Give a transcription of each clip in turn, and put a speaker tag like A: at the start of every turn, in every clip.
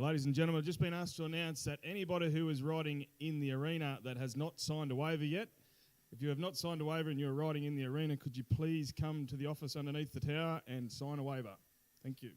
A: Ladies and gentlemen, I've just been asked to announce that anybody who is riding in the arena that has not signed a waiver yet, if you have not signed a waiver and you're riding in the arena, could you please come to the office underneath the tower and sign a waiver? Thank you.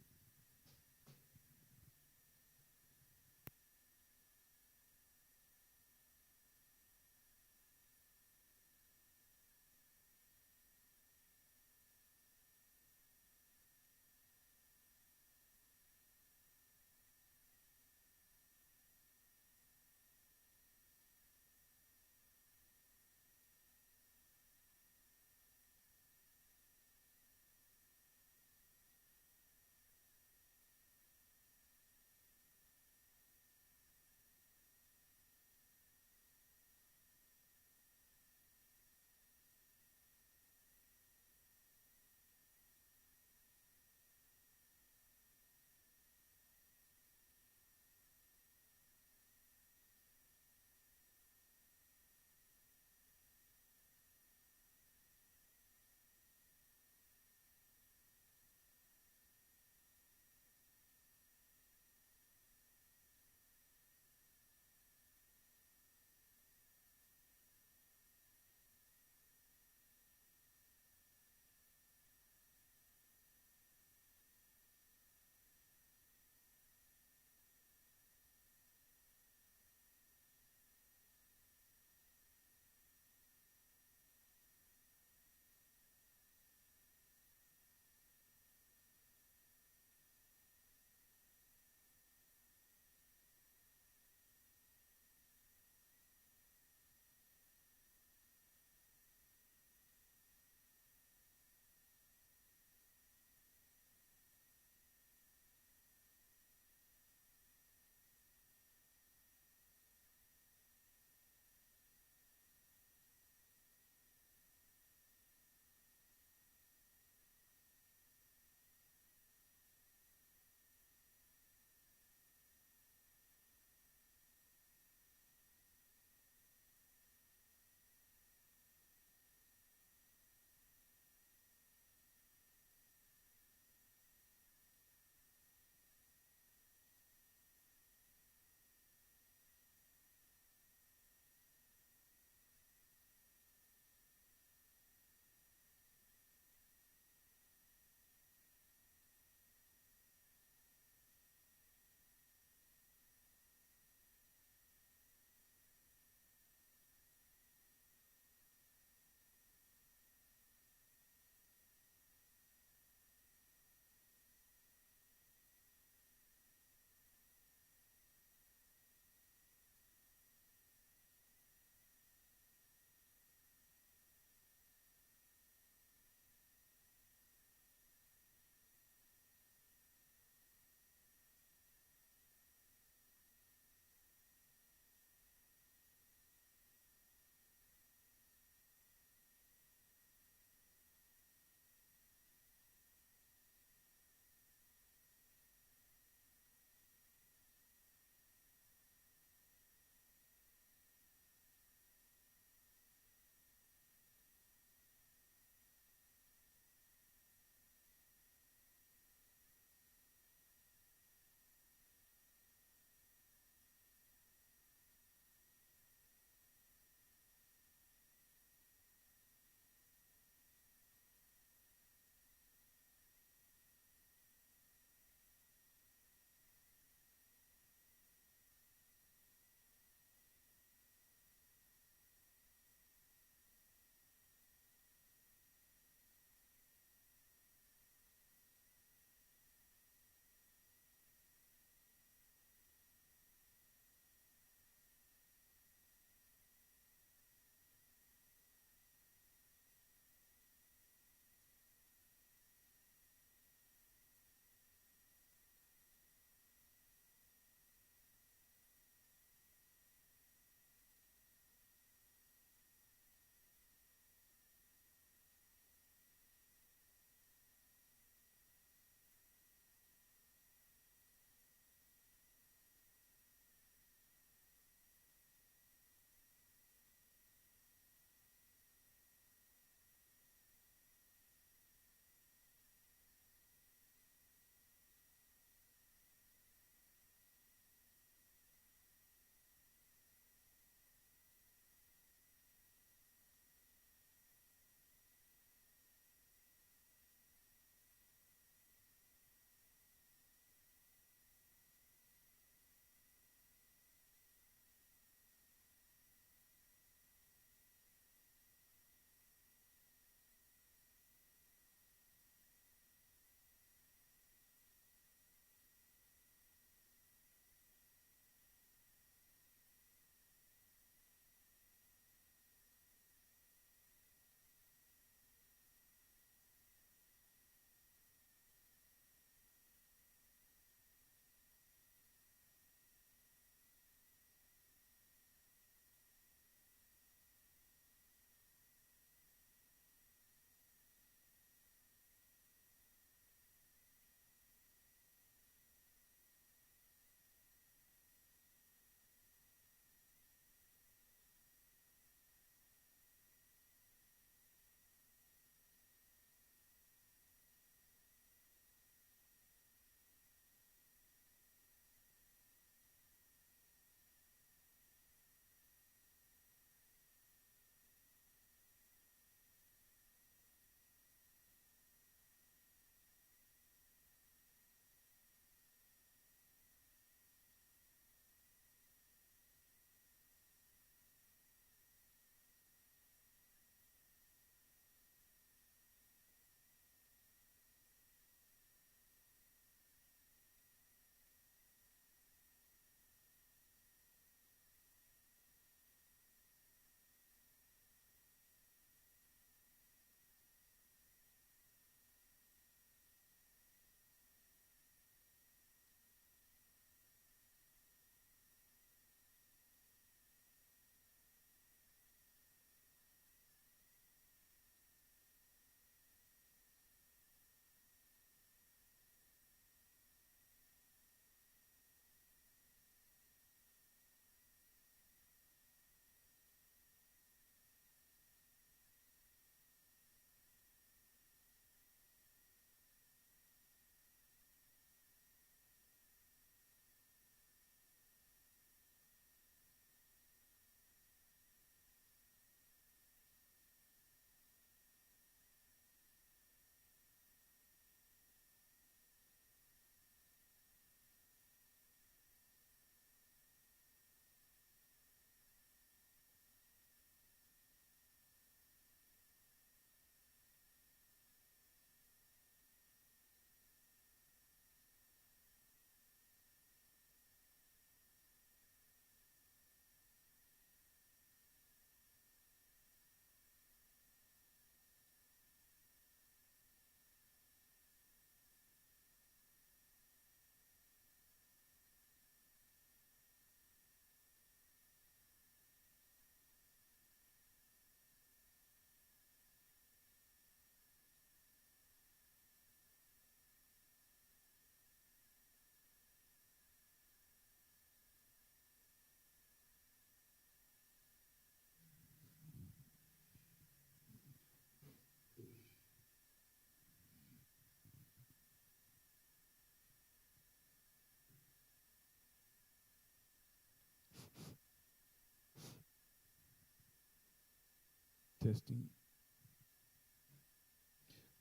A: Testing.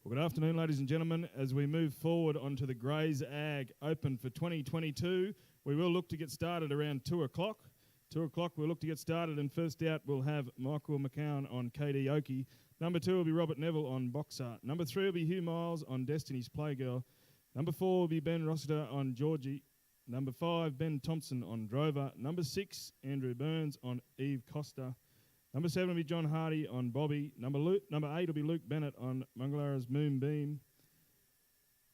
A: Well, good afternoon, ladies and gentlemen. As we move forward onto the Greys Ag Open for 2022, we will look to get started around 2 o'clock. 2 o'clock, we'll look to get started, and first out we'll have Michael McCown on KD Oki. Number 2 will be Robert Neville on Boxer. Number 3 will be Hugh Miles on Destiny's Playgirl. Number 4 will be Ben Rossiter on Georgie. Number 5, Ben Thompson on Drover. Number 6, Andrew Burns on Eve Costa. Number 7 will be John Hardy on Bobby. Number 8 will be Luke Bennett on Mungalara's Moonbeam.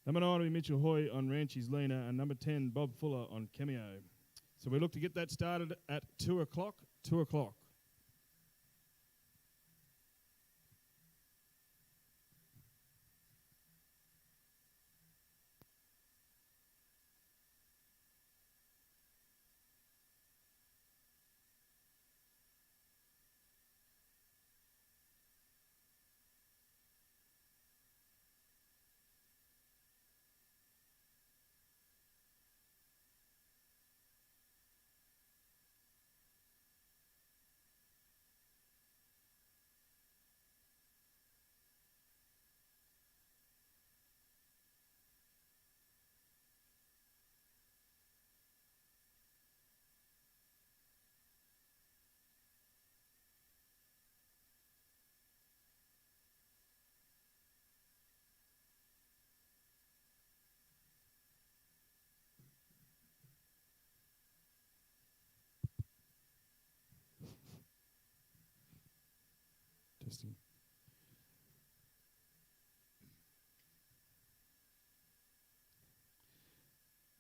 A: Number 9 will be Mitchell Hoy on Ranchi's Lena. And number 10, Bob Fuller on Cameo. So we look to get that started at 2 o'clock. 2 o'clock. Testing.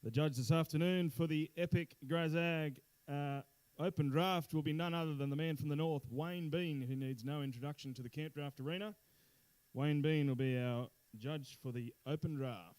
A: The judge this afternoon for the epic Greys Ag Open Draft will be none other than the man from the north, Wayne Bean, who needs no introduction to the Campdraft arena. Wayne Bean will be our judge for the Open Draft.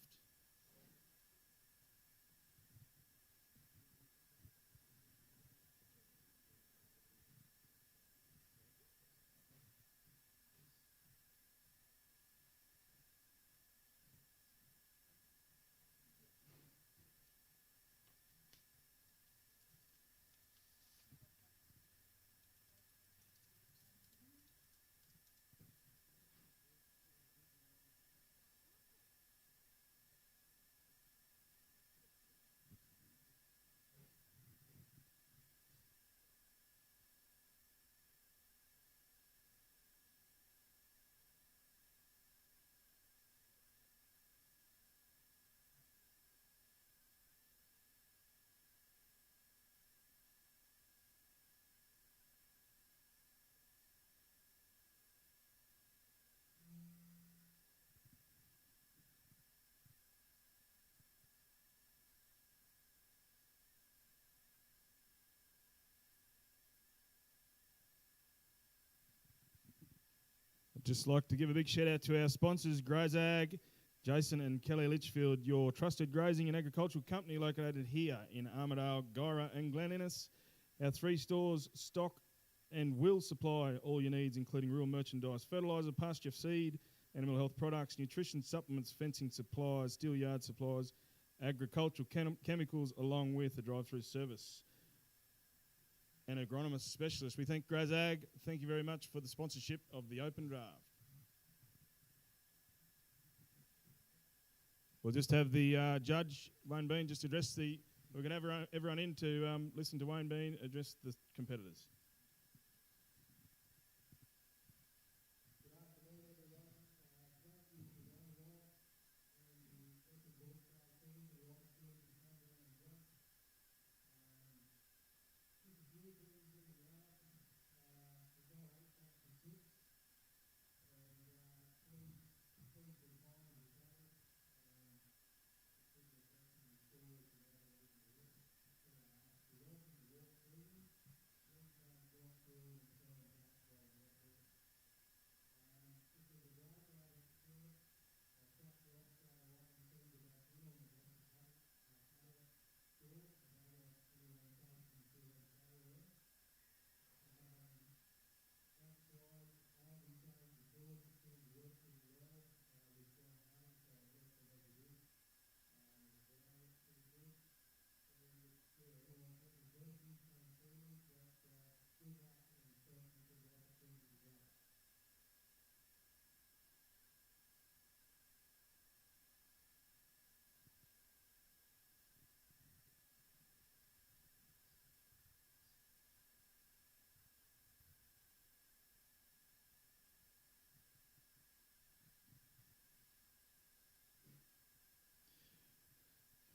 A: I'd just like to give a big shout out to our sponsors, Greys Ag, Jason and Kelly Litchfield, your trusted grazing and agricultural company located here in Armidale, Guyra and Glen Innes. Our 3 stores stock and will supply all your needs, including rural merchandise, fertiliser, pasture feed, animal health products, nutrition supplements, fencing supplies, steel yard supplies, agricultural chemicals, along with a drive-through service. And agronomist specialist. We thank Greys Ag. Thank you very much for the sponsorship of the Open Draft. We'll just have the judge, Wayne Bean, just address the... We're going to have everyone in to listen to Wayne Bean address the competitors.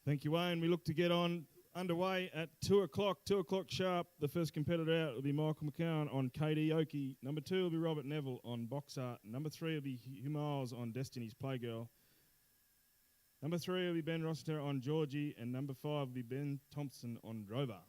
A: Thank you, Wayne. We look to get on underway at 2 o'clock. 2 o'clock sharp. The first competitor out will be Michael McCowan on KD Oki. Number 2 will be Robert Neville on Boxer. Number 3 will be Hugh Miles on Destiny's Playgirl. Number 3 will be Ben Rossiter on Georgie. And number 5 will be Ben Thompson on Drover.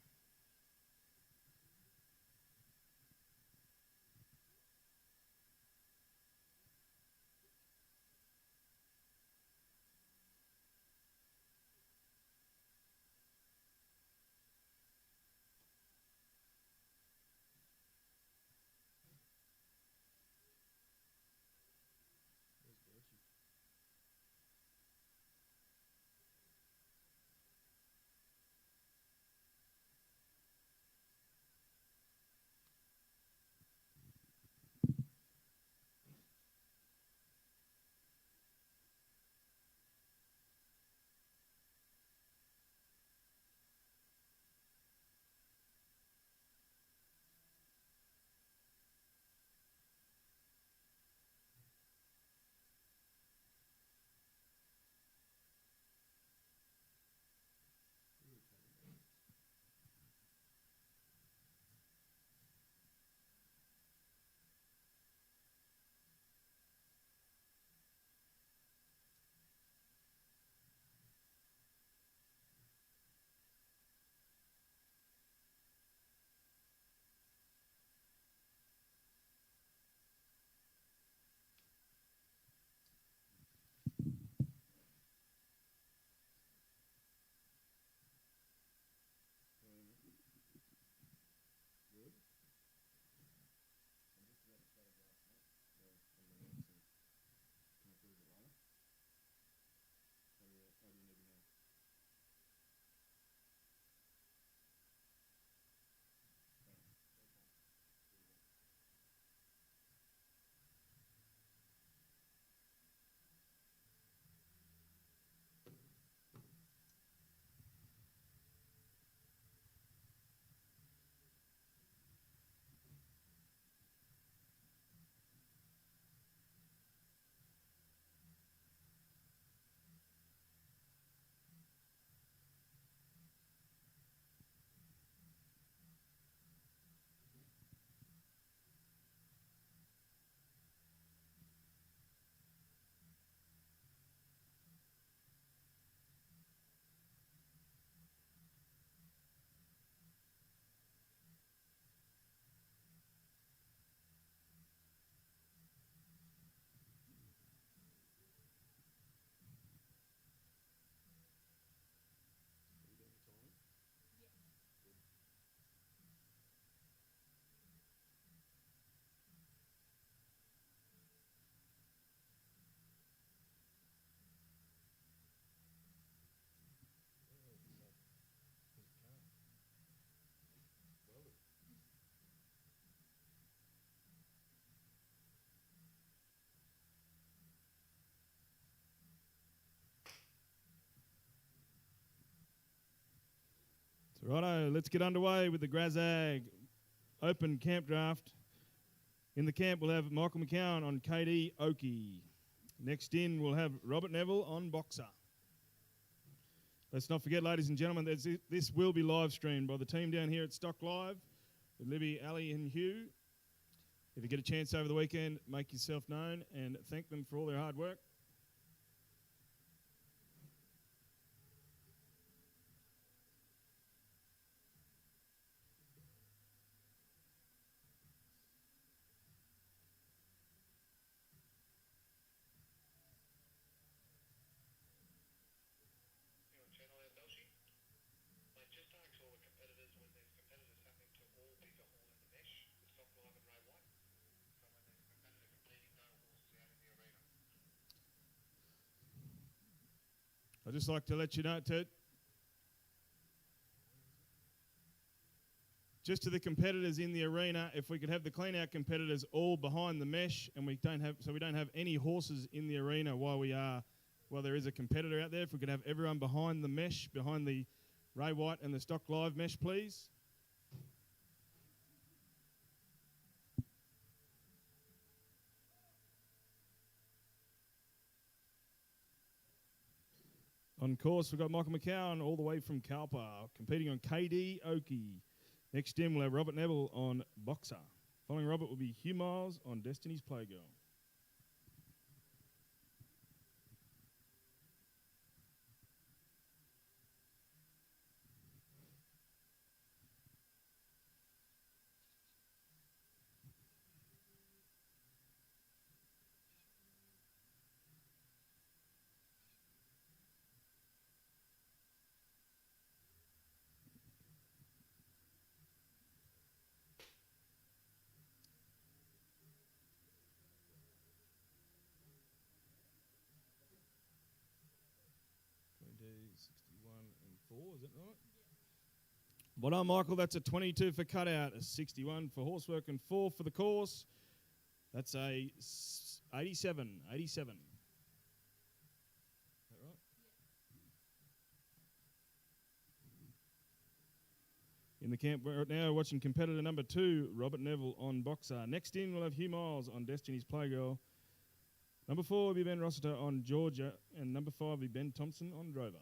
A: Righto, let's get underway with the Grazag Open Camp Draft. In the camp, we'll have Michael McCowan on KD Oki. Next in, we'll have Robert Neville on Boxer. Let's not forget, ladies and gentlemen, this will be live streamed by the team down here at Stock Live with Libby, Ali and Hugh. If you get a chance over the weekend, make yourself known and thank them for all their hard work. I'd just like to let you know, just to the competitors in the arena, if we could have the clean-out competitors all behind the mesh, and we don't have any horses in the arena while there is a competitor out there. If we could have everyone behind the mesh, behind the Ray White and the Stock Live mesh, please. On course, we've got Michael McCowan all the way from Calpa, competing on KD Oki. Next in, we'll have Robert Neville on Boxer. Following Robert will be Hugh Miles on Destiny's Playgirl. Is that right? Well done, Michael. That's a 22 for cutout, a 61 for horsework, and 4 for the course. That's a 87. 87. Is that right? In the camp right now, watching competitor number 2, Robert Neville on Boxer. Next in, we'll have Hugh Miles on Destiny's Playgirl. Number 4 will be Ben Rossiter on Georgia, and number 5 will be Ben Thompson on Drover.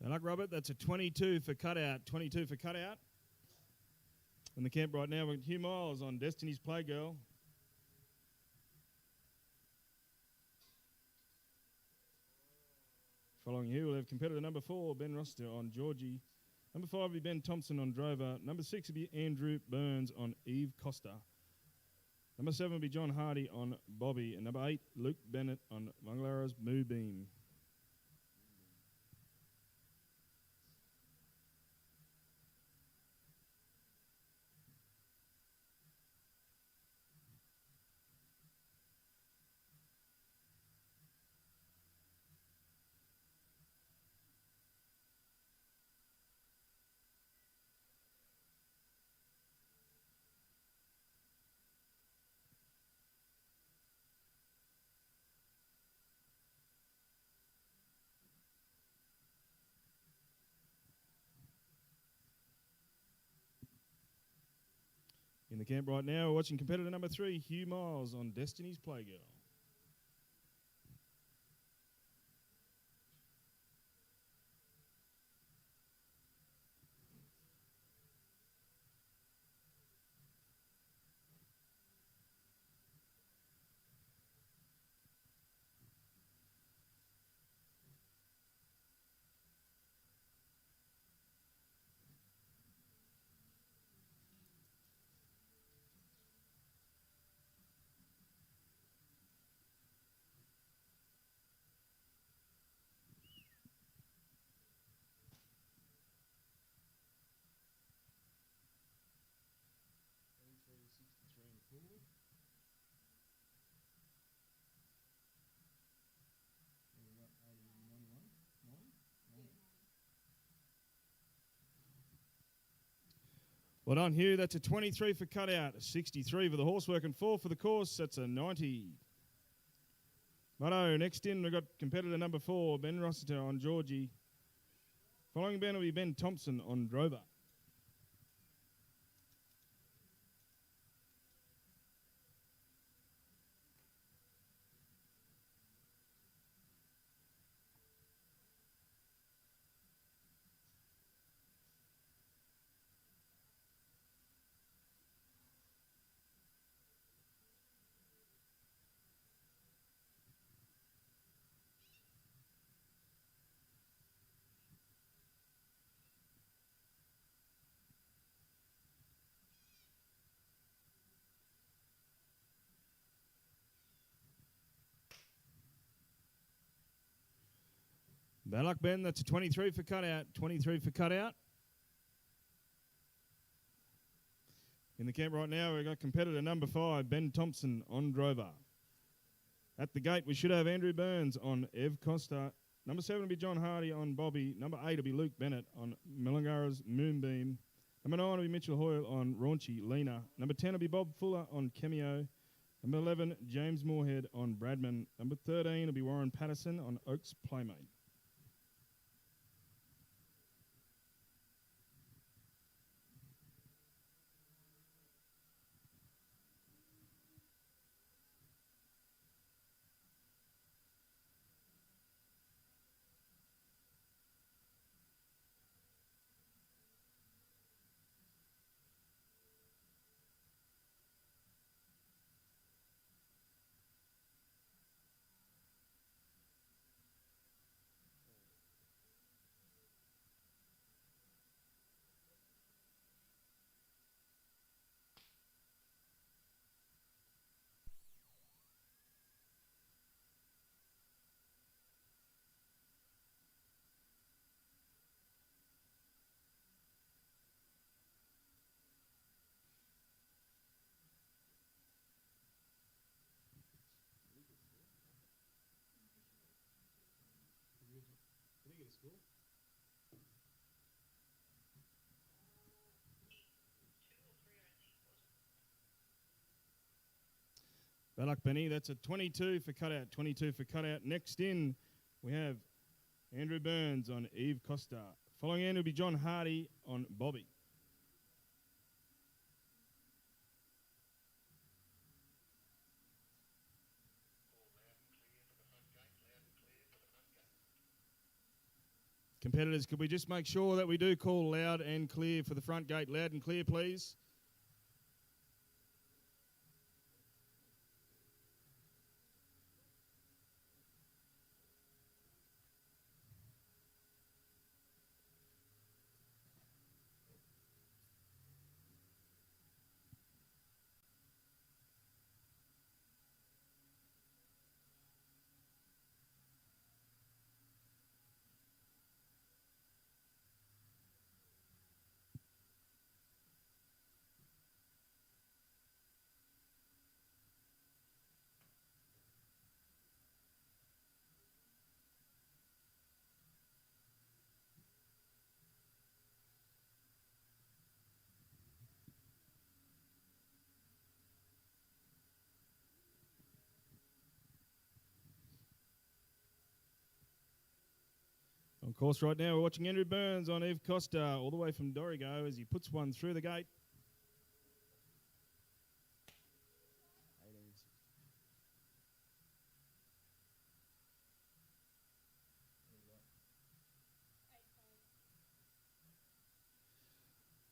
A: And like Robert, that's a 22 for cutout. 22 for cutout. In the camp right now, we've got Hugh Miles on Destiny's Playgirl. Following Hugh, we'll have competitor number 4, Ben Rossiter on Georgie. Number 5 will be Ben Thompson on Drover. Number 6 will be Andrew Burns on Eve Costa. Number 7 will be John Hardy on Bobby. And number 8, Luke Bennett on Mangalaro's Moobeam. In the camp right now, we're watching competitor number 3, Hugh Miles on Destiny's Playgirl. Well done, Hugh. That's a 23 for cutout, a 63 for the horsework, and 4 for the course. That's a 90. Righto, next in, we've got competitor number 4, Ben Rossiter on Georgie. Following Ben will be Ben Thompson on Drover. Bad luck, Ben. That's a 23 for cutout. 23 for cutout. In the camp right now, we've got competitor number 5, Ben Thompson on Drover. At the gate, we should have Andrew Burns on Ev Costa. Number 7 will be John Hardy on Bobby. Number 8 will be Luke Bennett on Millingara's Moonbeam. Number 9 will be Mitchell Hoyle on Raunchy Lena. Number 10 will be Bob Fuller on Cameo. Number 11, James Moorhead on Bradman. Number 13 will be Warren Patterson on Oaks Playmate. Bad luck, Benny. That's a 22 for cutout. 22 for cutout. Next in, we have Andrew Burns on Eve Costa. Following in will be John Hardy on Bobby. Competitors, could we just make sure that we do call loud and clear for the front gate? Loud and clear, please. On course right now, we're watching Andrew Burns on Eve Costa all the way from Dorrigo as he puts one through the gate.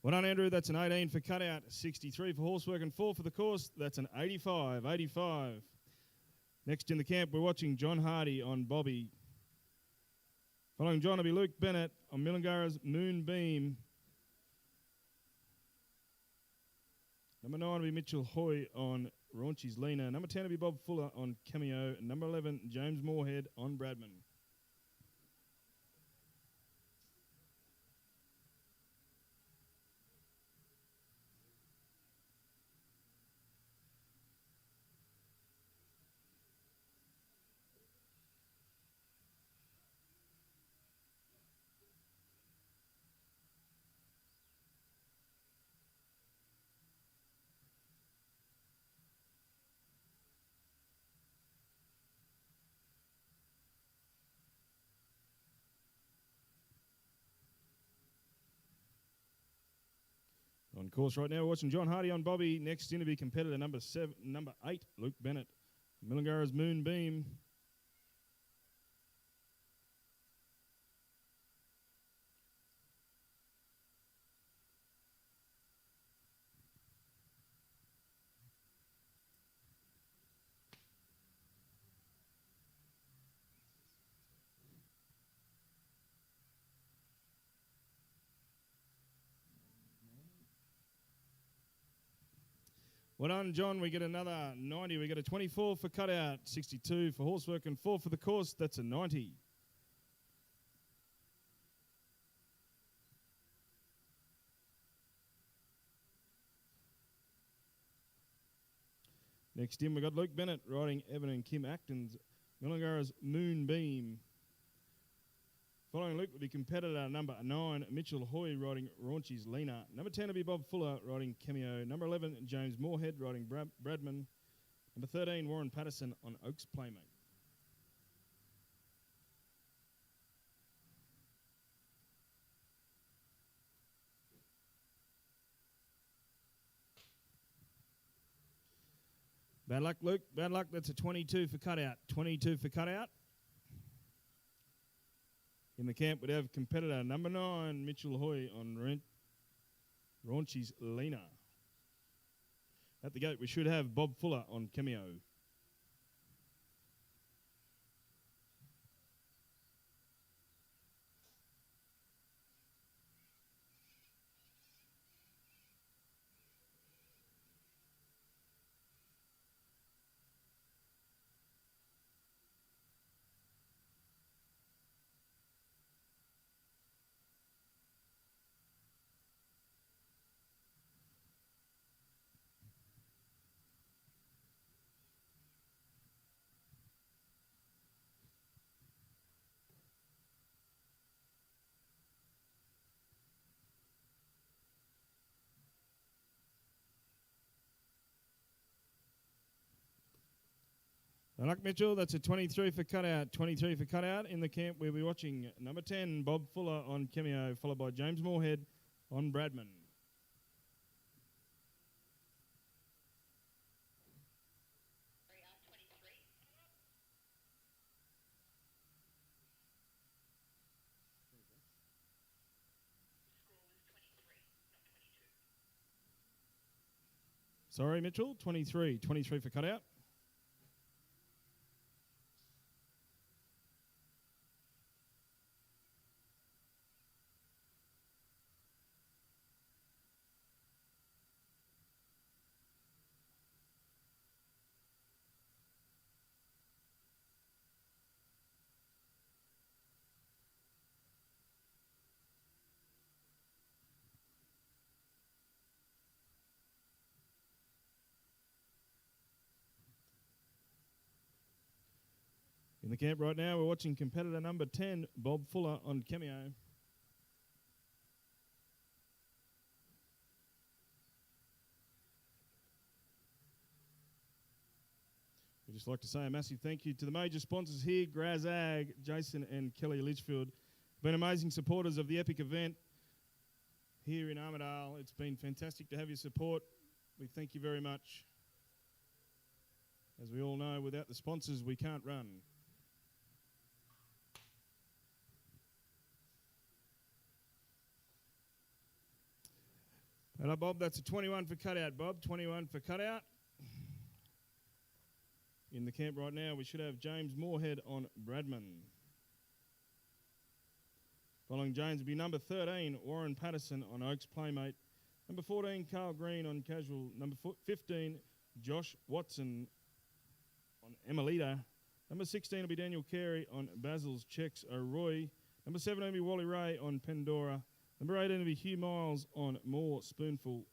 A: Well done, Andrew. That's an 18 for cutout, 63 for horsework, and 4 for the course. That's an 85, 85. Next in the camp, we're watching John Hardy on Bobby. Following John will be Luke Bennett on Millingara's Moonbeam. Number 9 will be Mitchell Hoy on Raunchy's Lena. Number 10 will be Bob Fuller on Cameo. And number 11, James Moorhead on Bradman. On course right now, we're watching John Hardy on Bobby. Next in to be competitor number 8, Luke Bennett. Millingara's Moonbeam. Well done, John. We get another 90. We get a 24 for cutout, 62 for horsework, and 4 for the course. That's a 90. Next in, we've got Luke Bennett riding Evan and Kim Acton's Millingara's Moonbeam. Following Luke will be competitor number 9, Mitchell Hoy riding Raunchy's Lena. Number 10 will be Bob Fuller riding Cameo. Number 11, James Moorhead riding Bradman. Number 13, Warren Patterson on Oaks Playmate. Bad luck, Luke. Bad luck. That's a 22 for cutout. 22 for cutout. In the camp, we'd have competitor number 9, Mitchell Hoy on Raunchy's Lena. At the gate, we should have Bob Fuller on Cameo. Luck Mitchell, that's a 23 for cutout. 23 for cutout. In the camp, we'll be watching number 10, Bob Fuller on Cameo, followed by James Moorhead on Bradman. Sorry, Mitchell, 23. 23 for cutout. In the camp right now, we're watching competitor number 10, Bob Fuller on Cameo. We'd just like to say a massive thank you to the major sponsors here, Grazag, Jason and Kelly Litchfield. Been amazing supporters of the epic event here in Armidale. It's been fantastic to have your support. We thank you very much. As we all know, without the sponsors, we can't run. Hello, Bob. That's a 21 for cutout, Bob. 21 for cutout. In the camp right now, we should have James Moorhead on Bradman. Following James will be number 13, Warren Patterson on Oaks Playmate. Number 14, Carl Green on Casual. Number 15, Josh Watson on Emelita. Number 16 will be Daniel Carey on Basil's Checks O'Roy. Number 17 will be Wally Ray on Pandora. Number 18 will be Hugh Miles on More Spoonful.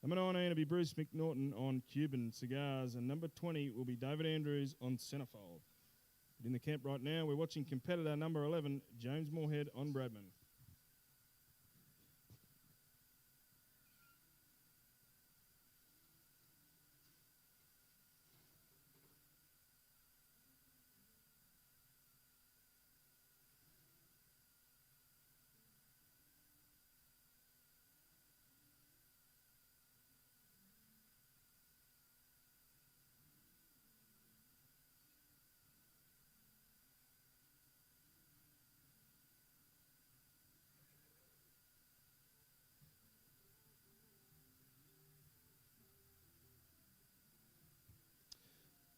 A: Number 19 will be Bruce McNaughton on Cuban Cigars. And number 20 will be David Andrews on Centerfold. In the camp right now, we're watching competitor number 11, James Moorhead on Bradman.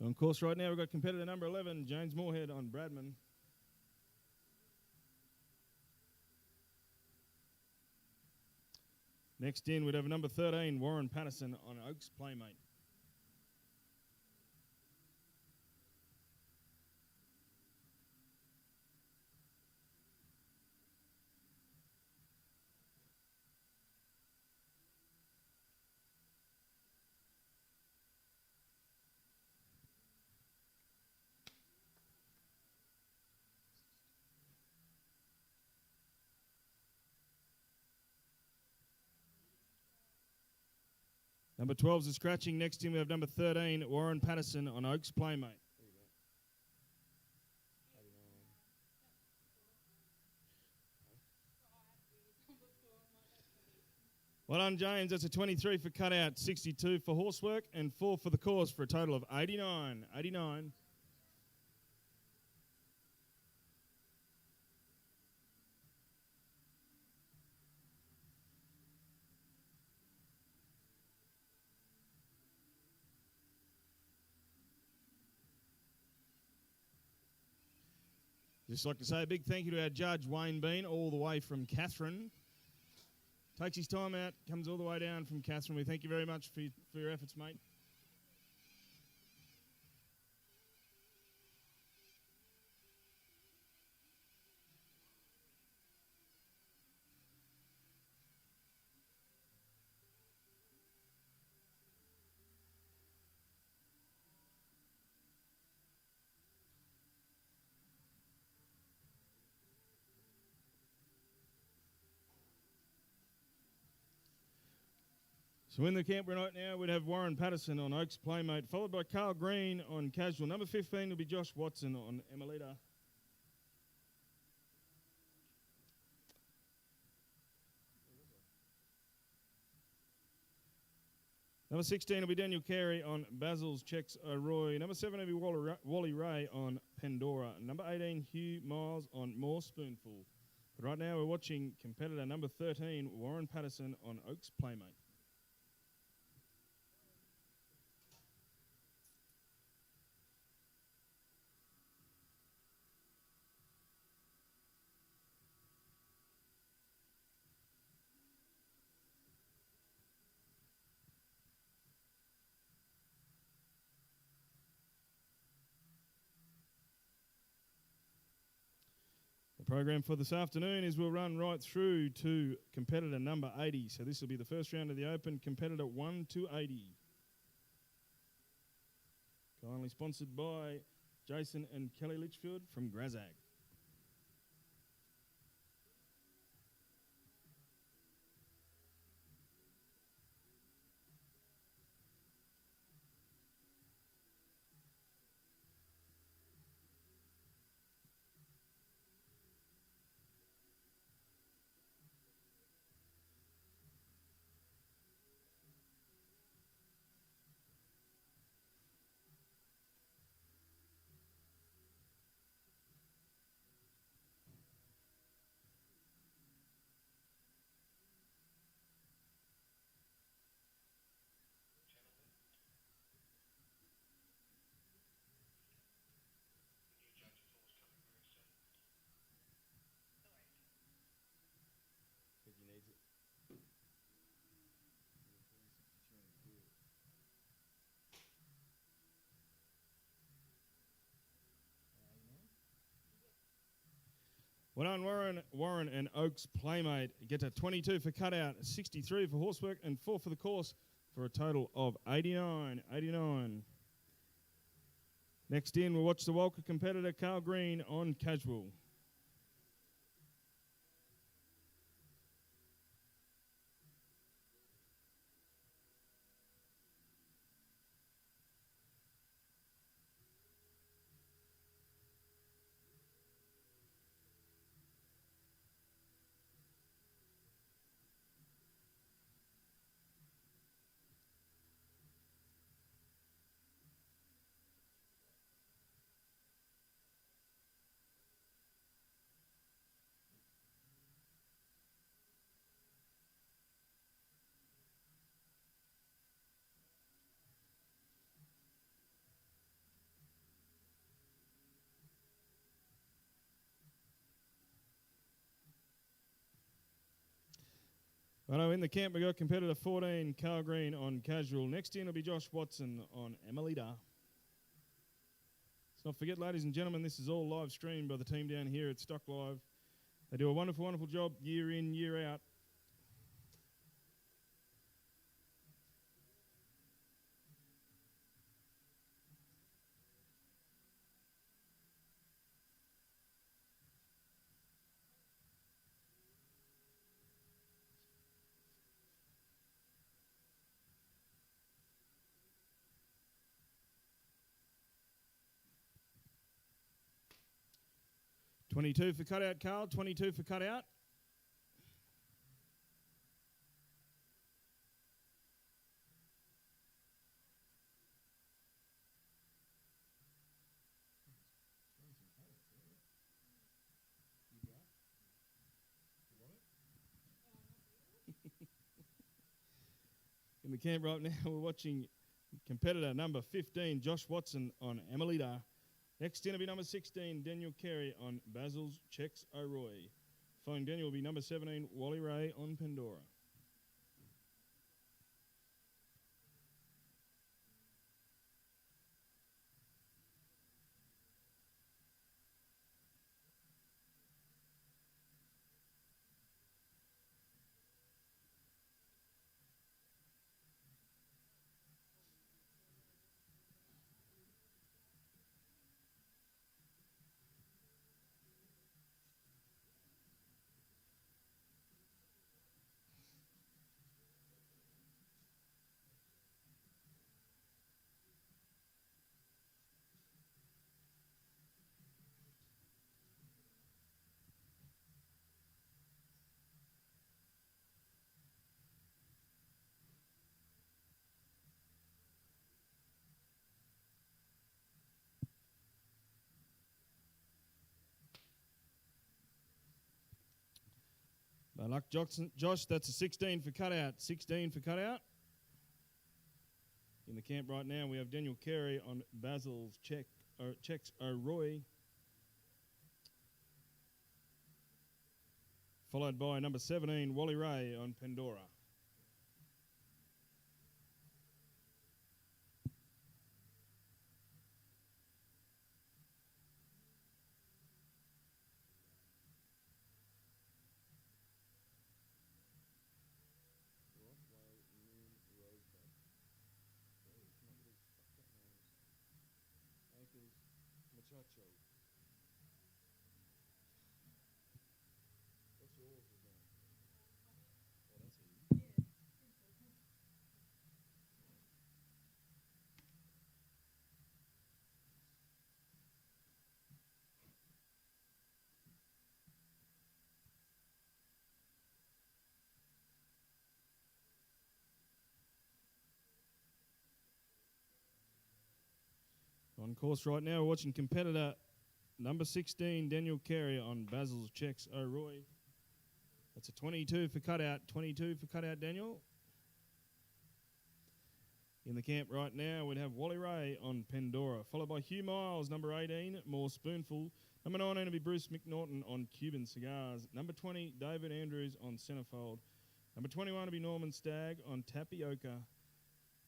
A: On course right now, we've got competitor number 11, James Moorhead on Bradman. Next in, we'd have number 13, Warren Patterson on Oaks Playmate. Number 12 is a scratching. Next in we have number 13, Warren Patterson on Oaks Playmate. Well done, James. That's a 23 for cutout, 62 for horsework, and 4 for the course for a total of 89. 89. Just like to say a big thank you to our judge, Wayne Bean, all the way from Catherine. Takes his time out, comes all the way down from Catherine. We thank you very much for your efforts, mate. So in the camp right now, we'd have Warren Patterson on Oaks Playmate, followed by Carl Green on Casual. Number 15 will be Josh Watson on Emelita. Number 16 will be Daniel Carey on Basil's Checks O'Roy. Number 7 will be Wally Ray on Pandora. Number 18, Hugh Miles on More Spoonful. But right now we're watching competitor number 13, Warren Patterson on Oaks Playmate. The program for this afternoon is we'll run right through to competitor number 80. So this will be the first round of the Open, competitor 1 to 80. Kindly sponsored by Jason and Kelly Litchfield from Grazag. Well done, Warren and Oaks Playmate get a 22 for cutout, 63 for horsework, and 4 for the course for a total of 89. 89. Next in, we'll watch the Walker competitor, Carl Green, on Casual. Righto, in the camp we got competitor 14, Carl Green on Casual. Next in will be Josh Watson on Emelita. Let's not forget, ladies and gentlemen, this is all live streamed by the team down here at Stock Live. They do a wonderful, wonderful job year in, year out. 22 for cutout, Carl. 22 for cutout. In the camp right now, we're watching competitor number 15, Josh Watson on Amelita. Next in will be number 16, Daniel Carey on Basil's Checks O'Roy. Following Daniel will be number 17, Wally Ray on Pandora. Bad luck, Josh. That's a 16 for cutout. 16 for cutout. In the camp right now, we have Daniel Carey on Basil's Checks O'Roy. Followed by number 17, Wally Ray on Pandora. Muchacho. What's yours again? Oh, that's easy. On course right now, we're watching competitor number 16, Daniel Carey on Basil's Checks O'Roy. That's a 22 for cutout. 22 for cutout, Daniel. In the camp right now, we'd have Wally Ray on Pandora, followed by Hugh Miles, number 18, More Spoonful. Number 19 will be Bruce McNaughton on Cuban Cigars. Number 20, David Andrews on Centerfold. Number 21 will be Norman Stagg on Tapioca.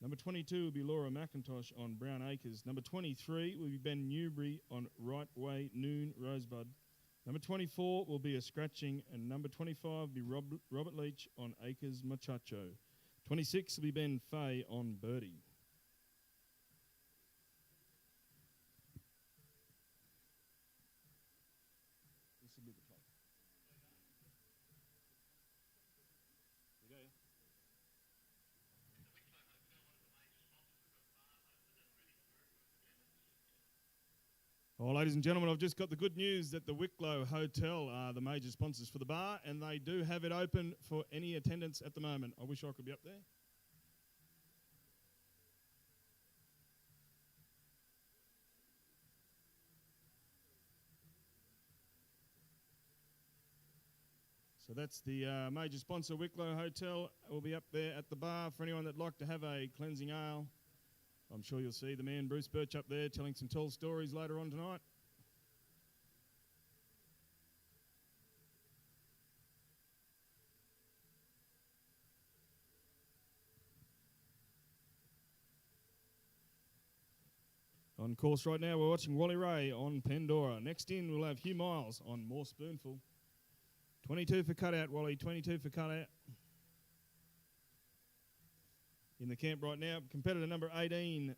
A: Number 22 will be Laura McIntosh on Brown Acres. Number 23 will be Ben Newbury on Right Way Noon Rosebud. Number 24 will be a scratching, and number 25 will be Robert Leach on Acres Muchacho. 26 will be Ben Fay on Birdie. This will be the top. Well, ladies and gentlemen, I've just got the good news that the Wicklow Hotel are the major sponsors for the bar, and they do have it open for any attendance at the moment. I wish I could be up there. So that's the major sponsor, Wicklow Hotel. Will be up there at the bar for anyone that'd like to have a cleansing ale. I'm sure you'll see the man Bruce Birch up there telling some tall stories later on tonight. On course right now, we're watching Wally Ray on Pandora. Next in, we'll have Hugh Miles on More Spoonful. 22 for cutout, Wally. 22 for cutout. In the camp right now, competitor number 18,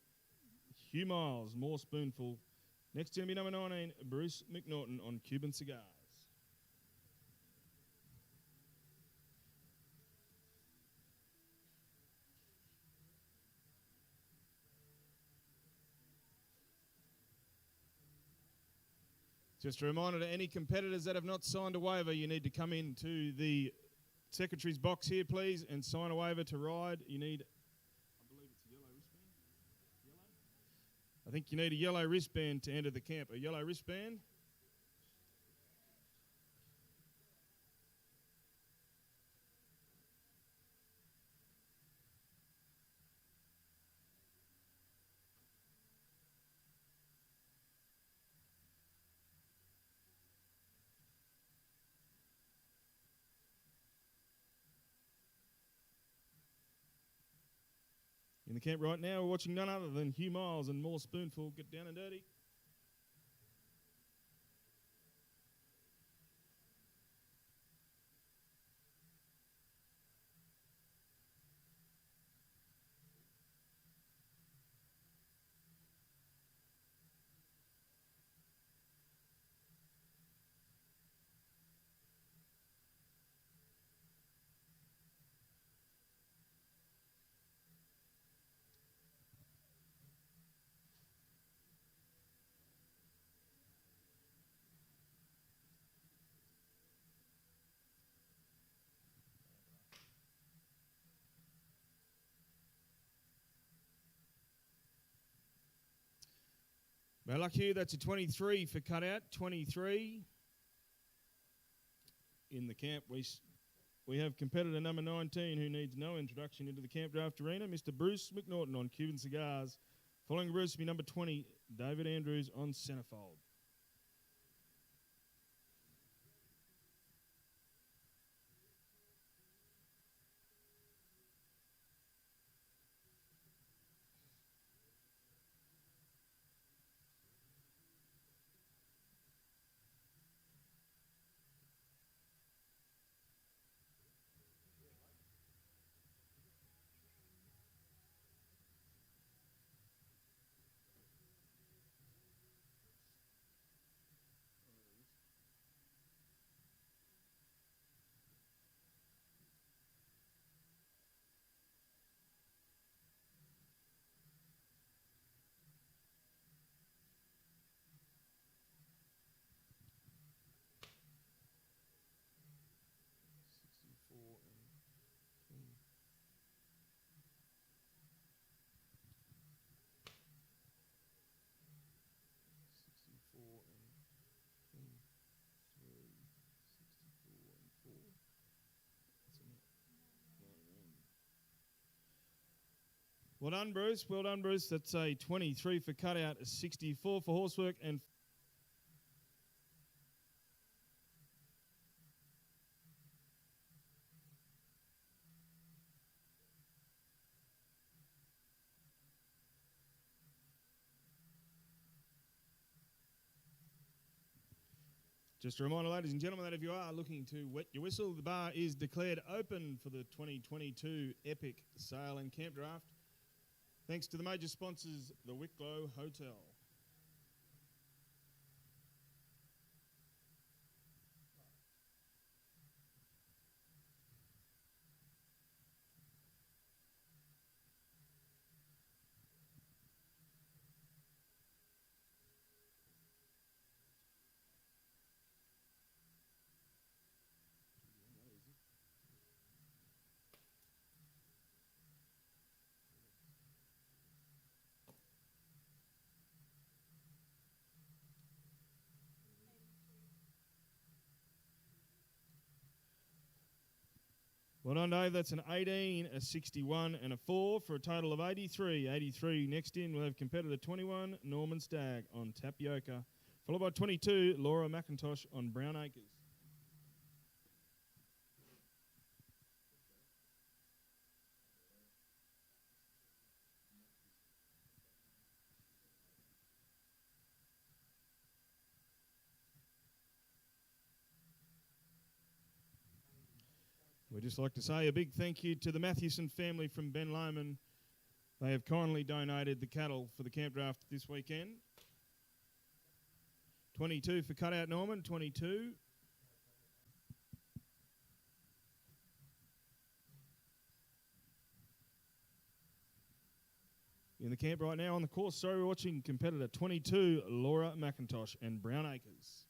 A: Hugh Miles, More Spoonful. Next in will be number 19, Bruce McNaughton on Cuban Cigars. Just a reminder to any competitors that have not signed a waiver, you need to come into the secretary's box here, please, and sign a waiver to ride. You need, I believe it's a yellow wristband. Yellow? I think you need a yellow wristband to enter the camp. A yellow wristband. In the camp right now, we're watching none other than Hugh Miles and More Spoonful get down and dirty. Well, luck here, that's a 23 for cutout, 23. In the camp, we have competitor number 19 who needs no introduction into the Campdraft arena, Mr. Bruce McNaughton on Cuban cigars. Following Bruce will be number 20, David Andrews on centerfold. Well done, Bruce. Well done, Bruce. That's a 23 for cutout, a 64 for horsework, and just a reminder, ladies and gentlemen, that if you are looking to wet your whistle, the bar is declared open for the 2022 Epic Sale and Camp Draft. Thanks to the major sponsors, the Wicklow Hotel. Well done, Dave. That's an 18, a 61, and a 4 for a total of 83. 83 next in, we'll have competitor 21, Norman Stagg on Tapioca, followed by 22, Laura McIntosh on Brown Acres. We'd just like to say a big thank you to the Mathewson family from Ben Lomond. They have kindly donated the cattle for the Camp Draft this weekend. 22 for cutout Norman, 22. In the camp right now on the course, sorry, we're watching competitor 22, Laura McIntosh and Brown Acres.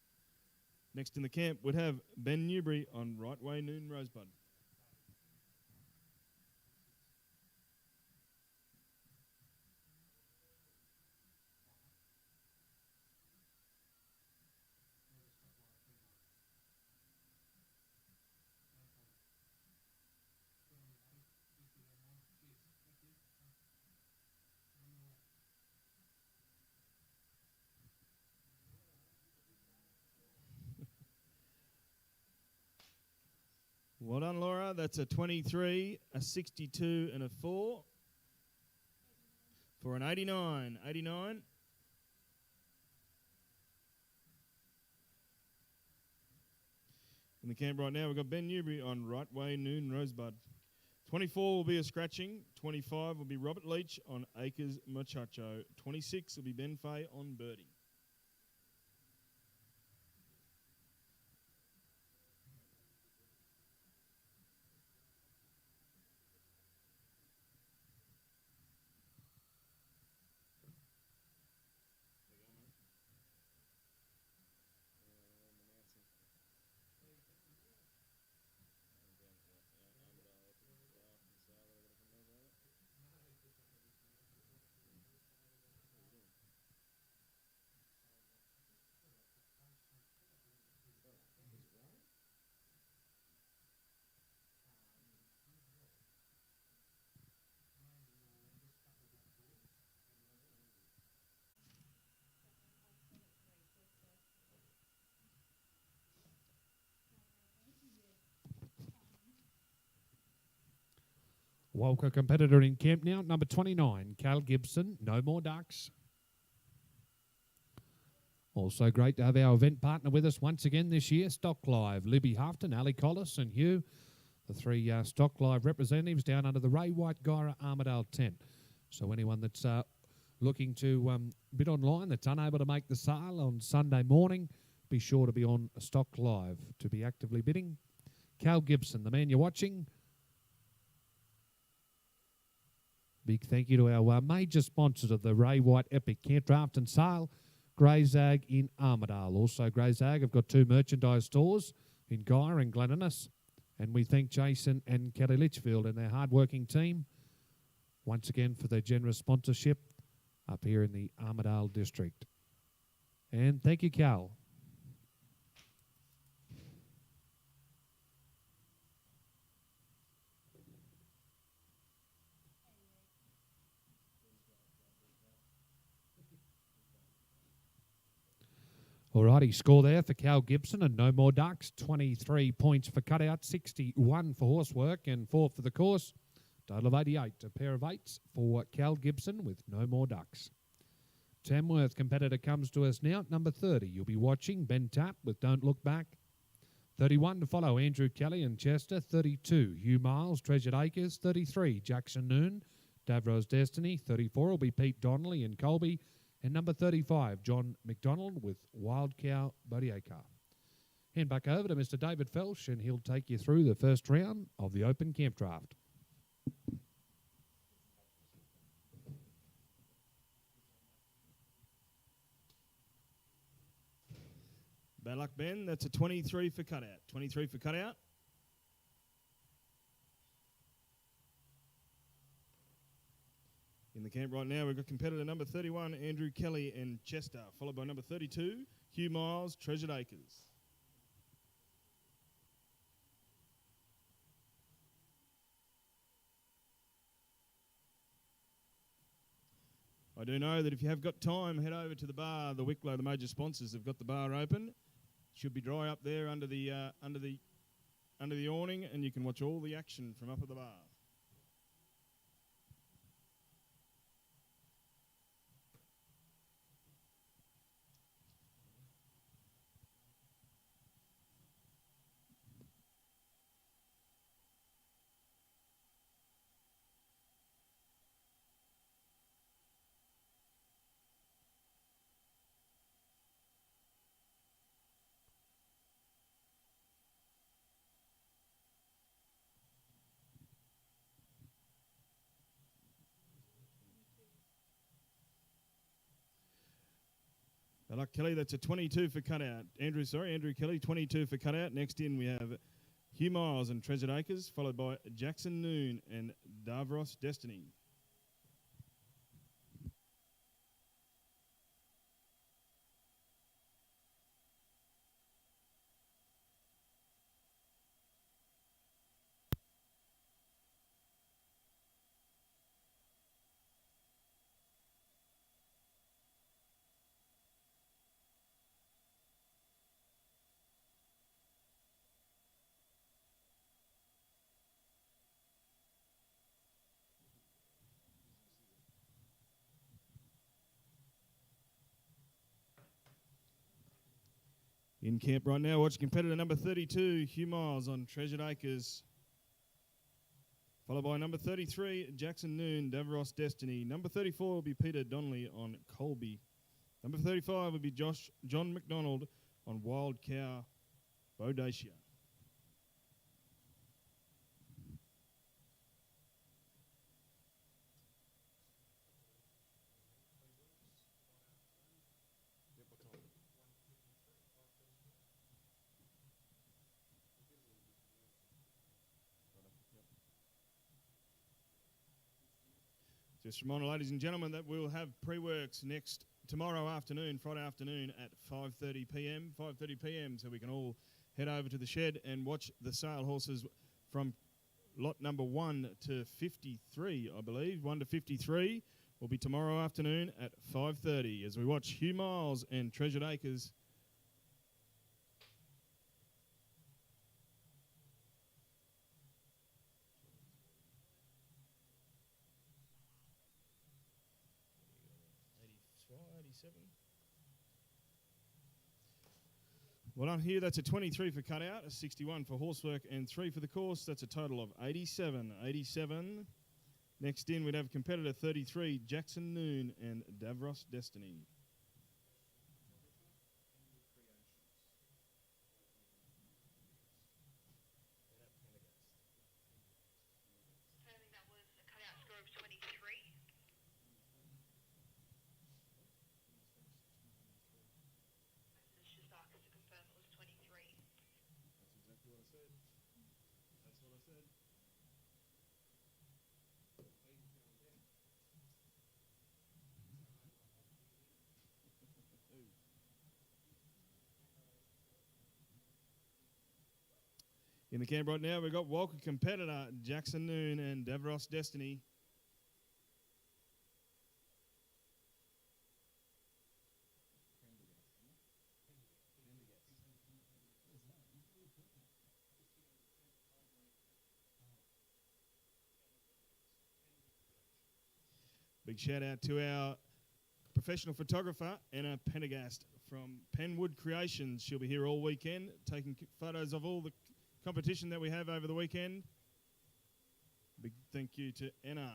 A: Next in the camp would have Ben Newbury on Right Way Noon Rosebud. Well done, Laura. That's a 23, a 62, and a 4 for an 89. 89. In the camp right now, we've got Ben Newbury on Right Way Noon Rosebud. 24 will be a scratching. 25 will be Robert Leach on Acres Muchacho. 26 will be Ben Fay on Birdie.
B: Walker competitor in camp now, number 29, Cal Gibson, No More Ducks. Also great to have our event partner with us once again this year, Stock Live, Libby Houghton, Ali Collis and Hugh, the three Stock Live representatives down under the Ray White Gyra Armidale tent. So anyone that's looking to bid online that's unable to make the sale on Sunday morning, be sure to be on Stock Live to be actively bidding. Cal Gibson, the man you're watching. Big thank you to our major sponsors of the Ray White Epic Campdraft and Sale, Grey's Ag in Armidale. Also, Grey's Ag have got 2 merchandise stores in Gyre and Glen Innes. And we thank Jason and Kelly Litchfield and their hard-working team once again for their generous sponsorship up here in the Armidale district. And thank you, Cal. Alrighty, score there for Cal Gibson and No More Ducks. 23 points for cutout, 61 for horsework and 4 for the course. Total of 88, a pair of 8s for Cal Gibson with No More Ducks. Tamworth competitor comes to us now, number 30. You'll be watching Ben Tapp with Don't Look Back. 31 to follow Andrew Kelly and Chester. 32, Hugh Miles, Treasured Acres. 33, Jackson Noon, Davro's Destiny. 34 will be Pete Donnelly and Colby. And number 35, John McDonald with Wild Cow Bodiacar. Hand back over to Mr. David Felsh, and he'll take you through the first round of the Open Camp Draft.
A: Bad luck, Ben. That's a 23 for cutout. 23 for cutout. In the camp right now, we've got competitor number 31, Andrew Kelly and Chester, followed by number 32, Hugh Miles, Treasured Acres. I do know that if you have got time, head over to the bar. The Wicklow, the major sponsors, have got the bar open. Should be dry up there under the awning, and you can watch all the action from up at the bar. Luck Kelly, that's a 22 for cutout. Andrew Kelly, 22 for cutout. Next in we have Hugh Miles and Treasured Acres, followed by Jackson Noon and Davros Destiny. In camp right now, watch competitor number 32, Hugh Miles on Treasured Acres. Followed by number 33, Jackson Noon, Davros Destiny. Number 34 will be Peter Donnelly on Colby. Number 35 will be John McDonald on Wild Cow, Bodacia. Just a reminder, ladies and gentlemen, that we'll have pre-works tomorrow afternoon, Friday afternoon at 5:30 p.m. 5:30 p.m. so we can all head over to the shed and watch the sale horses from lot number 1 to 53, I believe. 1 to 53 will be tomorrow afternoon at 5:30 as we watch Hugh Miles and Treasured Acres. Well, on here, that's a 23 for cutout, a 61 for horsework, and 3 for the course. That's a total of 87. 87. Next in, we'd have competitor 33, Jackson Noon and Davros Destiny. In the camp right now, we've got Walker competitor Jackson Noon and Davros Destiny. Big shout out to our professional photographer, Anna Pendergast from Penwood Creations. She'll be here all weekend taking photos of all the competition that we have over the weekend. Big thank you to Anna.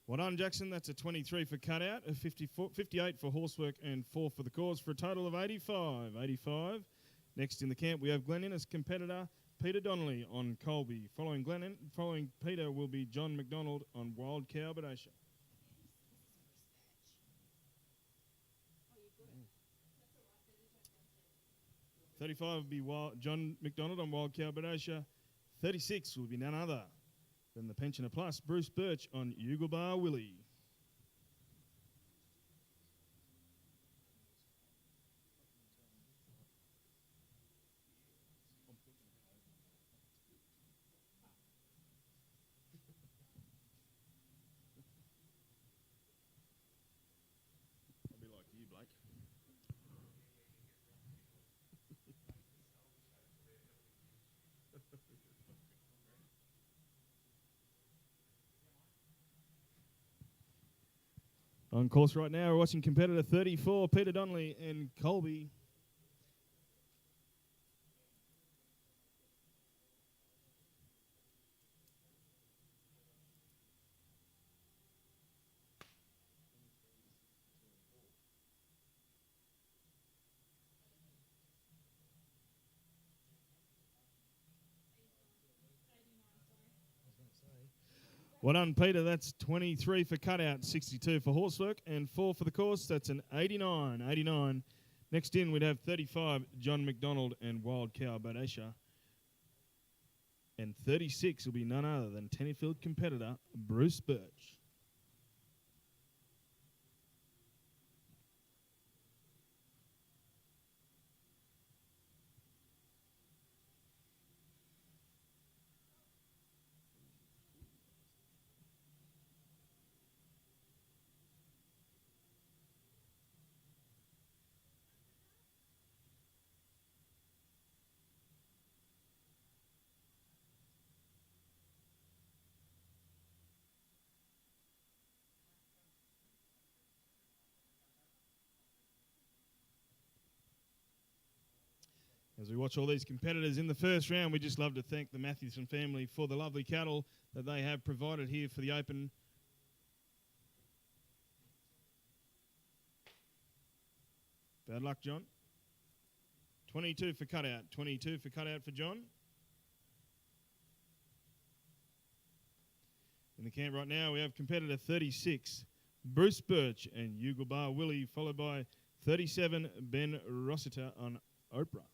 A: Well done, Jackson. That's a 23 for cutout, a 58 for horsework, and 4 for the cause for a total of 85. 85. Next in the camp, we have Glen Innes competitor Peter Donnelly on Colby. Following Peter will be John McDonald on Wild Cow Bodacia. $35 will be John McDonald on Wild Cow Bodacia. $36 will be none other than the Pensioner Plus, Bruce Birch on Ugle Bar Willie. I'll be like you, Blake. On course right now, we're watching competitor 34, Peter Donnelly and Colby. Well done, Peter. That's 23 for cutout, 62 for horsework, and 4 for the course. That's an 89. 89. Next in, we'd have 35, John McDonald and Wild Cow Bodasha. And 36 will be none other than Tennyfield competitor Bruce Birch. As we watch all these competitors in the first round, we just love to thank the Matthewson family for the lovely cattle that they have provided here for the Open. Bad luck, John. 22 for cutout. 22 for cutout for John. In the camp right now, we have competitor 36, Bruce Birch and Yugal Bar Willie, followed by 37, Ben Rossiter on Oprah.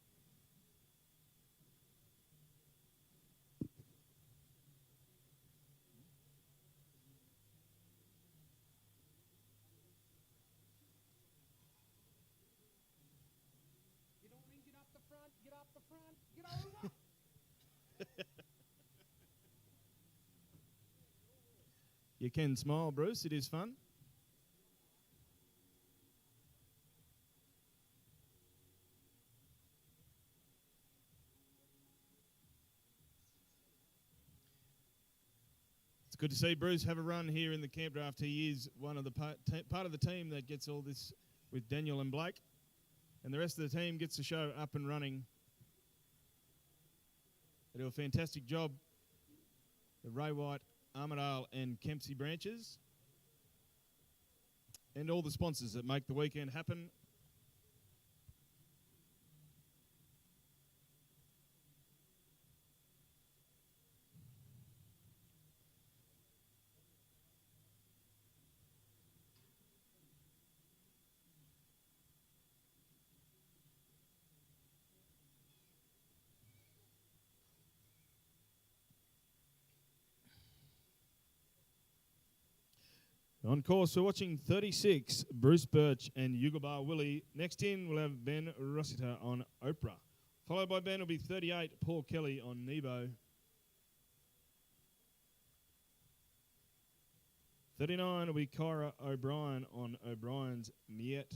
B: Get up the front, get over.
A: You can smile, Bruce. It is fun. It's good to see Bruce have a run here in the Campdraft. He is one of the part of the team that gets all this with Daniel and Blake. And the rest of the team gets the show up and running. They do a fantastic job. The Ray White, Armidale and Kempsey branches. And all the sponsors that make the weekend happen. On course, we're watching 36, Bruce Birch and Yugabar Willie. Next in, we'll have Ben Rossiter on Oprah. Followed by Ben will be 38, Paul Kelly on Nebo. 39 will be Kyra O'Brien on O'Brien's Miette.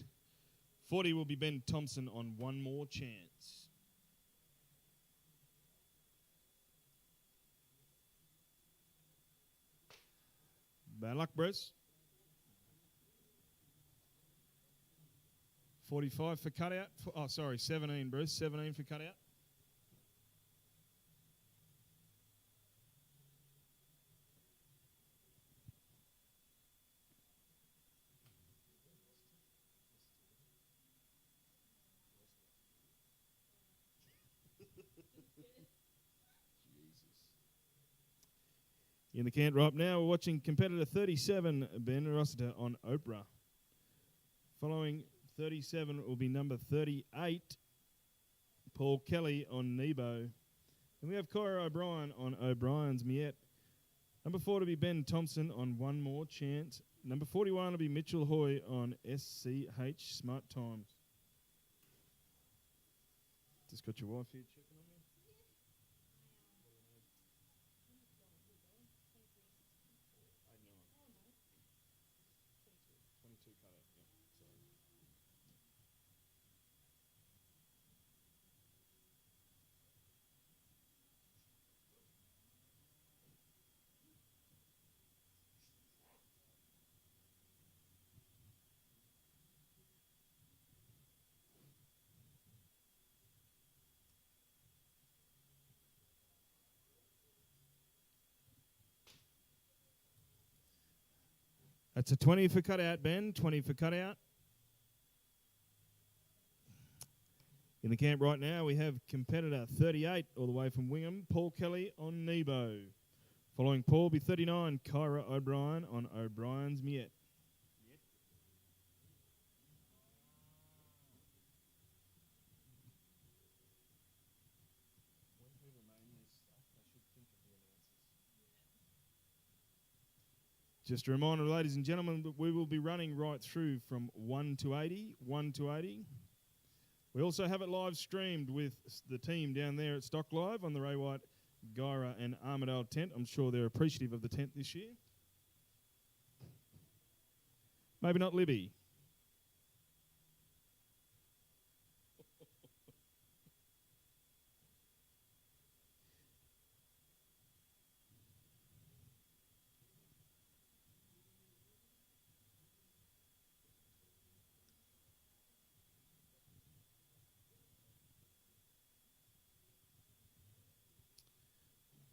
A: 40 will be Ben Thompson on One More Chance. Bad luck, Bruce. 45 for cutout. 17, Bruce. 17 for cutout. In the camp right now, we're watching competitor 37, Ben Rossiter on Oprah. Following 37 will be number 38, Paul Kelly on Nebo. And we have Kyra O'Brien on O'Brien's Miette. Number 4 to be Ben Thompson on One More Chance. Number 41 will be Mitchell Hoy on SCH Smart Times. Just got your wife here checking on me. That's a 20 for cutout, Ben. 20 for cutout. In the camp right now, we have competitor 38 all the way from Wingham, Paul Kelly on Nebo. Following Paul will be 39, Kyra O'Brien on O'Brien's Miette. Just a reminder, ladies and gentlemen, that we will be running right through from 1 to 80, 1 to 80. We also have it live streamed with the team down there at Stock Live on the Ray White, Gyra and Armidale tent. I'm sure they're appreciative of the tent this year. Maybe not Libby.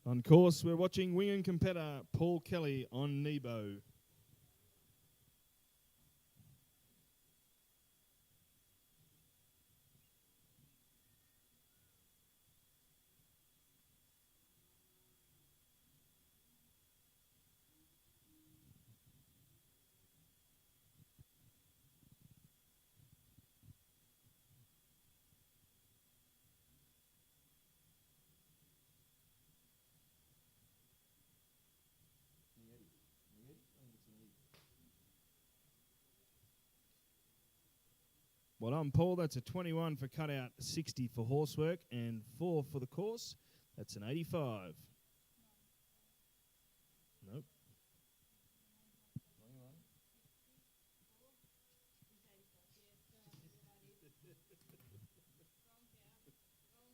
A: On course, we're watching wing competitor Paul Kelly on Nebo. Well done, Paul. That's a 21 for cutout, 60 for horsework, and 4 for the course. That's an 85. Nope.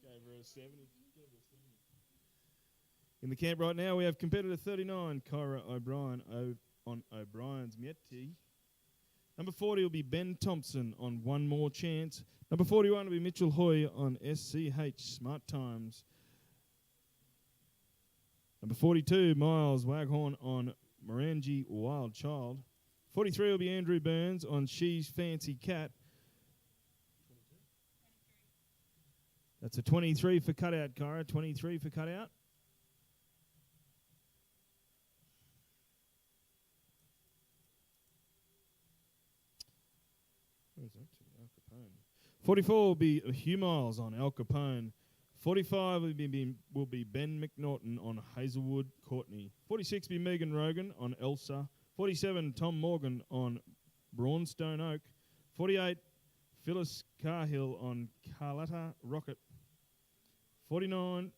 A: Gave her a 70. In the camp right now, we have competitor 39, Kyra O'Brien on O'Brien's Miette. Number 40 will be Ben Thompson on One More Chance. Number 41 will be Mitchell Hoy on SCH Smart Times. Number 42, Miles Waghorn on Morangi Wild Child. 43 will be Andrew Burns on She's Fancy Cat. That's a 23 for cutout, Kyra. 23 for cutout. Where's that to? Al Capone. 44 will be Hugh Miles on Al Capone. 45 will be Ben McNaughton on Hazelwood Courtney. 46 will be Megan Rogan on Elsa. 47, Tom Morgan on Braunstone Oak. 48, Phyllis Carhill on Carlotta Rocket. 49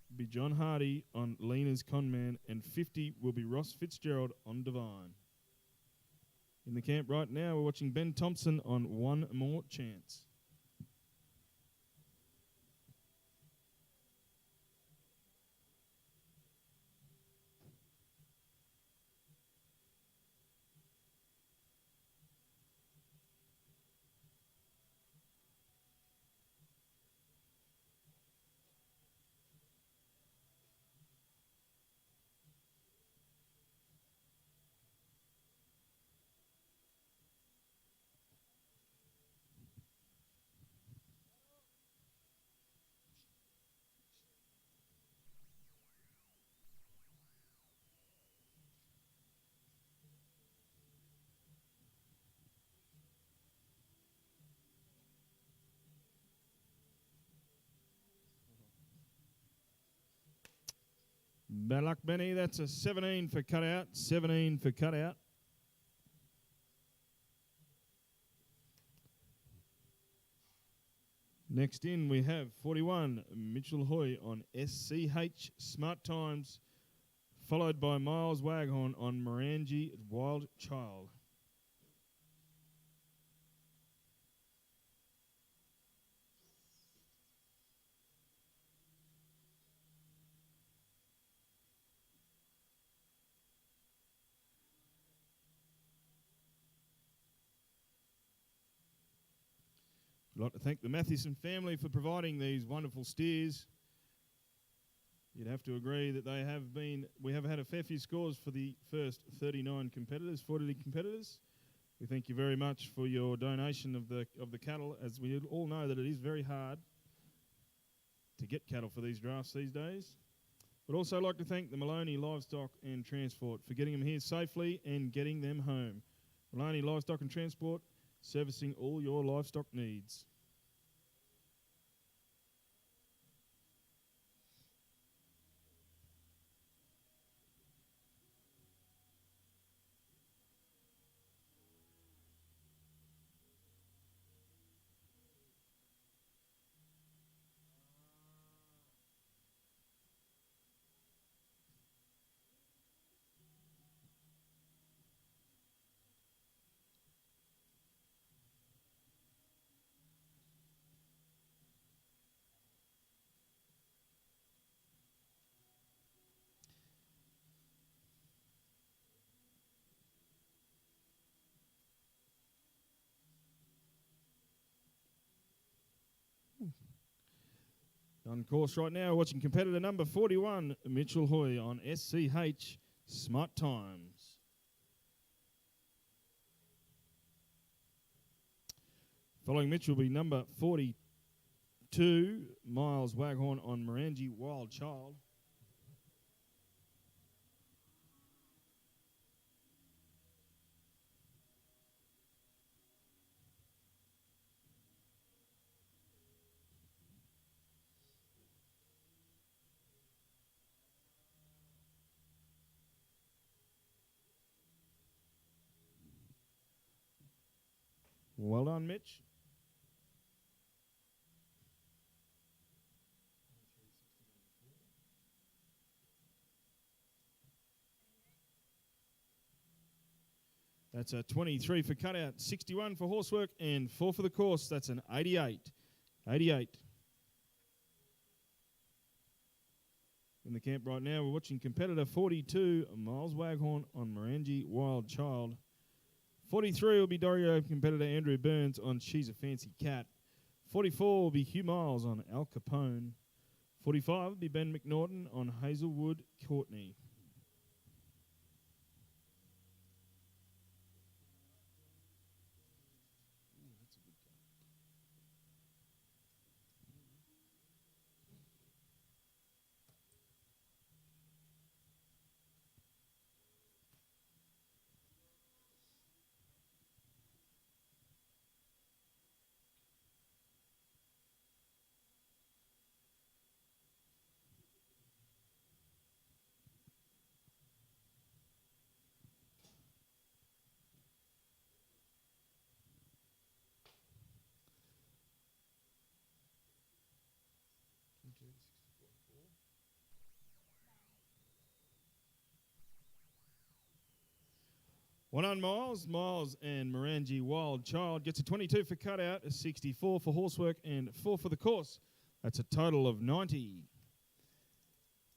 A: will be John Hardy on Lena's Conman. And 50 will be Ross Fitzgerald on Divine. In the camp right now, we're watching Ben Thompson on One More Chance. Bad luck, Benny. That's a 17 for cutout. 17 for cutout. Next in, we have 41, Mitchell Hoy on SCH Smart Times, followed by Miles Waghorn on Morangi Wild Child. I'd like to thank the Mathieson family for providing these wonderful steers. You'd have to agree that we have had a fair few scores for the first 39 competitors, 40 competitors. We thank you very much for your donation of the cattle, as we all know that it is very hard to get cattle for these drafts these days. Would also like to thank the Maloney Livestock and Transport for getting them here safely and getting them home. Maloney Livestock and Transport, servicing all your livestock needs. On course right now, watching competitor number 41, Mitchell Hoy on SCH Smart Times. Following Mitchell will be number 42, Miles Waghorn on Morangi Wild Child. Well done, Mitch. That's a 23 for cutout, 61 for horsework, and 4 for the course. That's an 88. 88. In the camp right now, we're watching competitor 42, Miles Waghorn on Morangi Wild Child. 43 will be Dorio competitor Andrew Burns on She's a Fancy Cat. 44 will be Hugh Miles on Al Capone. 45 will be Ben McNaughton on Hazelwood Courtney. One on Miles. Miles and Morangi Wild Child gets a 22 for cutout, a 64 for horsework, and 4 for the course. That's a total of 90.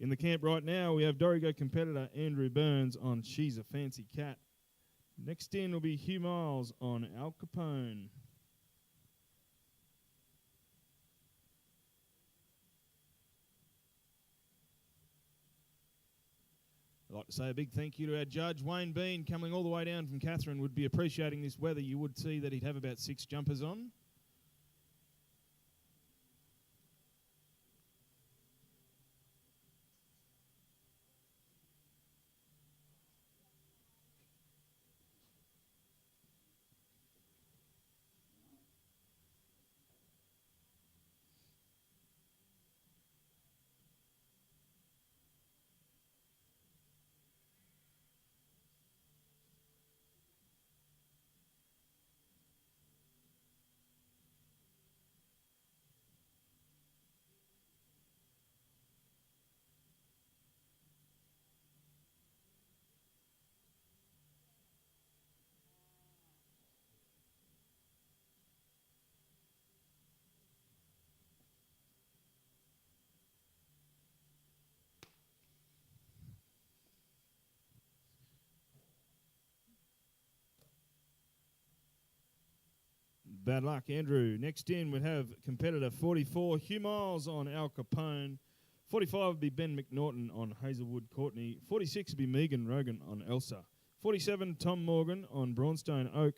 A: In the camp right now, we have Dorigo competitor Andrew Burns on She's a Fancy Cat. Next in will be Hugh Miles on Al Capone. I'd like to say a big thank you to our judge, Wayne Bean, coming all the way down from Catherine. Would be appreciating this weather. You would see that he'd have about 6 jumpers on. Bad luck, Andrew. Next in, we'd have competitor 44, Hugh Miles on Al Capone. 45 would be Ben McNaughton on Hazelwood Courtney. 46 would be Megan Rogan on Elsa. 47, Tom Morgan on Braunstone Oak.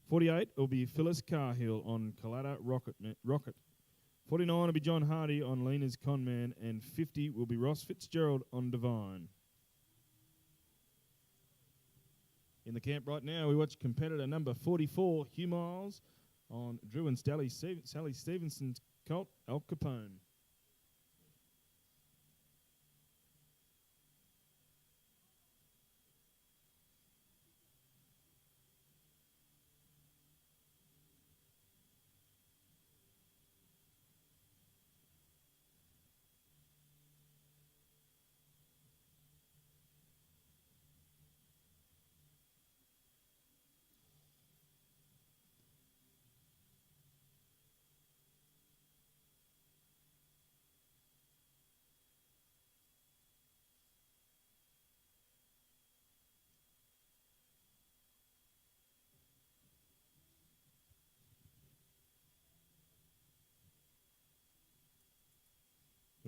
A: 48 will be Phyllis Carhill on Collada Rocket. 49 will be John Hardy on Lena's Conman, and 50 will be Ross Fitzgerald on Divine. In the camp right now, we watch competitor number 44, Hugh Miles, on Drew and Sally Stevenson's colt, Al Capone.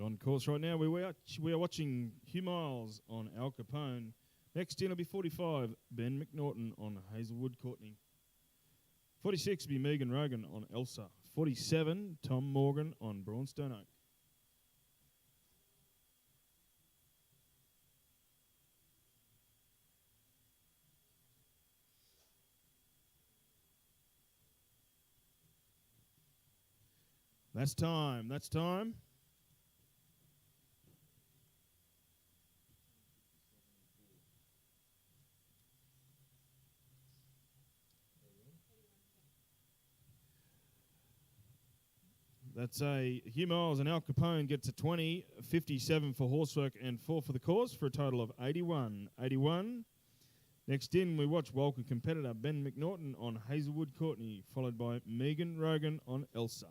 A: On course right now, we are watching Hugh Miles on Al Capone. Next in will be 45, Ben McNaughton on Hazelwood Courtney. 46 will be Megan Rogan on Elsa. 47, Tom Morgan on Braunstone Oak. That's time. That's a Hugh Miles and Al Capone gets a 20, 57 for horsework and 4 for the course for a total of 81. 81. Next in, we watch Walker competitor Ben McNaughton on Hazelwood Courtney, followed by Megan Rogan on Elsa.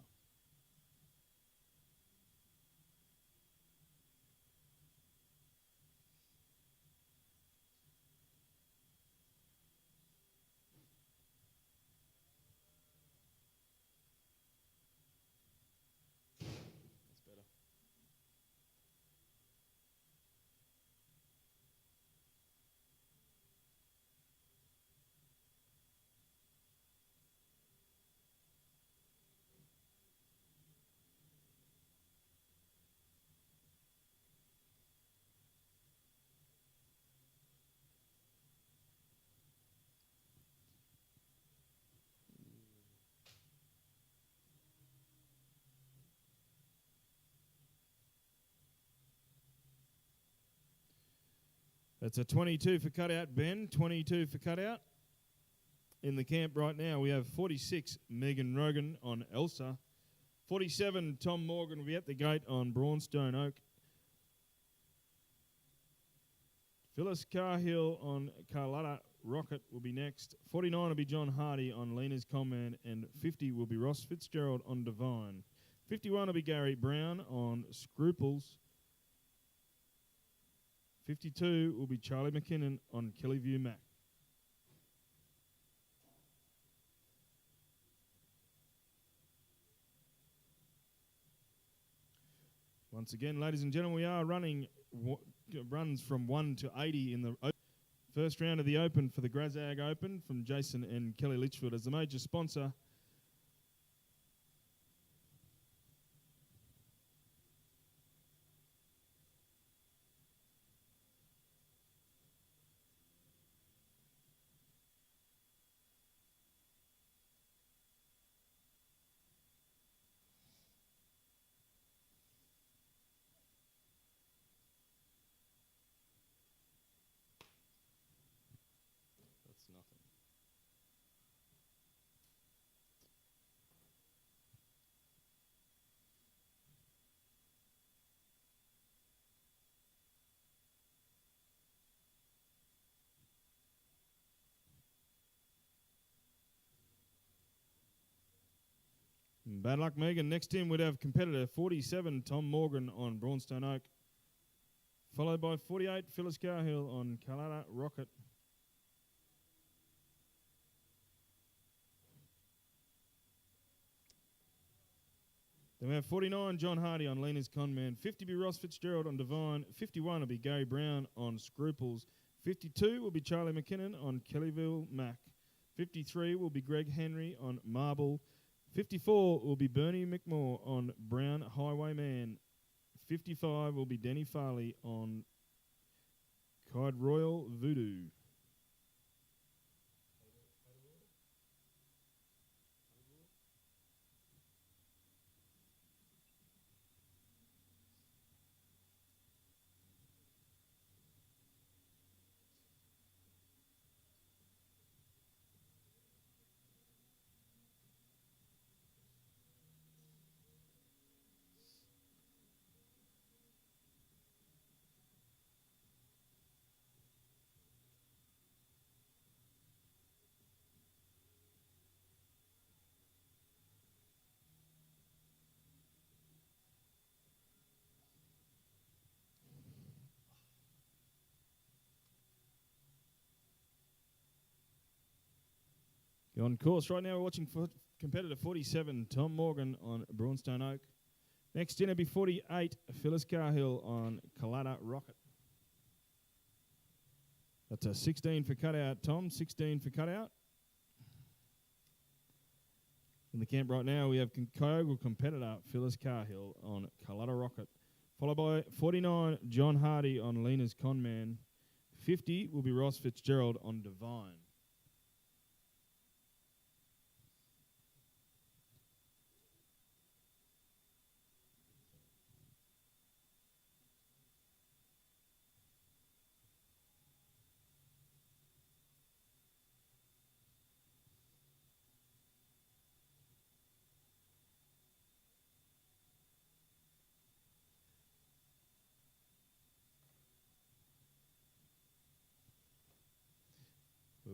A: That's a 22 for cutout, Ben. 22 for cutout. In the camp right now, we have 46, Megan Rogan on Elsa. 47, Tom Morgan will be at the gate on Braunstone Oak. Phyllis Carhill on Carlotta Rocket will be next. 49 will be John Hardy on Lena's Command, and 50 will be Ross Fitzgerald on Divine. 51 will be Gary Brown on Scruples. 52 will be Charlie McKinnon on Kellyview Mac. Once again, ladies and gentlemen, we are running runs from 1 to 80 in the first round of the Open for the Grazag Open from Jason and Kelly Litchfield as the major sponsor. That's nothing. Bad luck, Megan. Next in, we'd have competitor 47, Tom Morgan on Braunstone Oak, followed by 48, Phyllis Carhill on Carlotta Rocket. Then we have 49, John Hardy on Lena's Conman. 50 will be Ross Fitzgerald on Divine. 51 will be Gary Brown on Scruples. 52 will be Charlie McKinnon on Kellyville Mac. 53 will be Greg Henry on Marble. 54 will be Bernie McMore on Brown Highwayman. 55 will be Denny Farley on Kide Royal Voodoo. On course right now, we're watching competitor 47, Tom Morgan on Braunstone Oak. Next in, it'll be 48, Phyllis Carhill on Collada Rocket. That's a 16 for cutout, Tom, 16 for cutout. In the camp right now, we have Kyogle competitor Phyllis Carhill on Collada Rocket, followed by 49, John Hardy on Lena's Conman. 50 will be Ross Fitzgerald on Divine.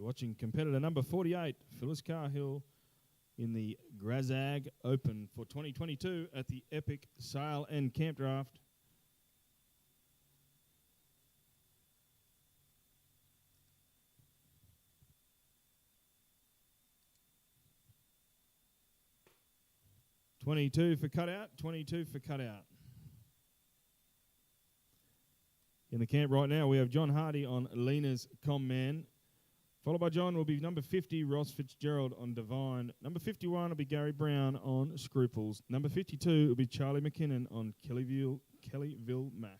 A: We're watching competitor number 48, Phyllis Carhill, in the Grazag Open for 2022 at the Epic Sale and Campdraft. $22 for cutout, $22 for cutout. In the camp right now, we have John Hardy on Lena's Comman. Followed by John will be number 50, Ross Fitzgerald on Divine. Number 51 will be Gary Brown on Scruples. Number 52 will be Charlie McKinnon on Kellyville Mac.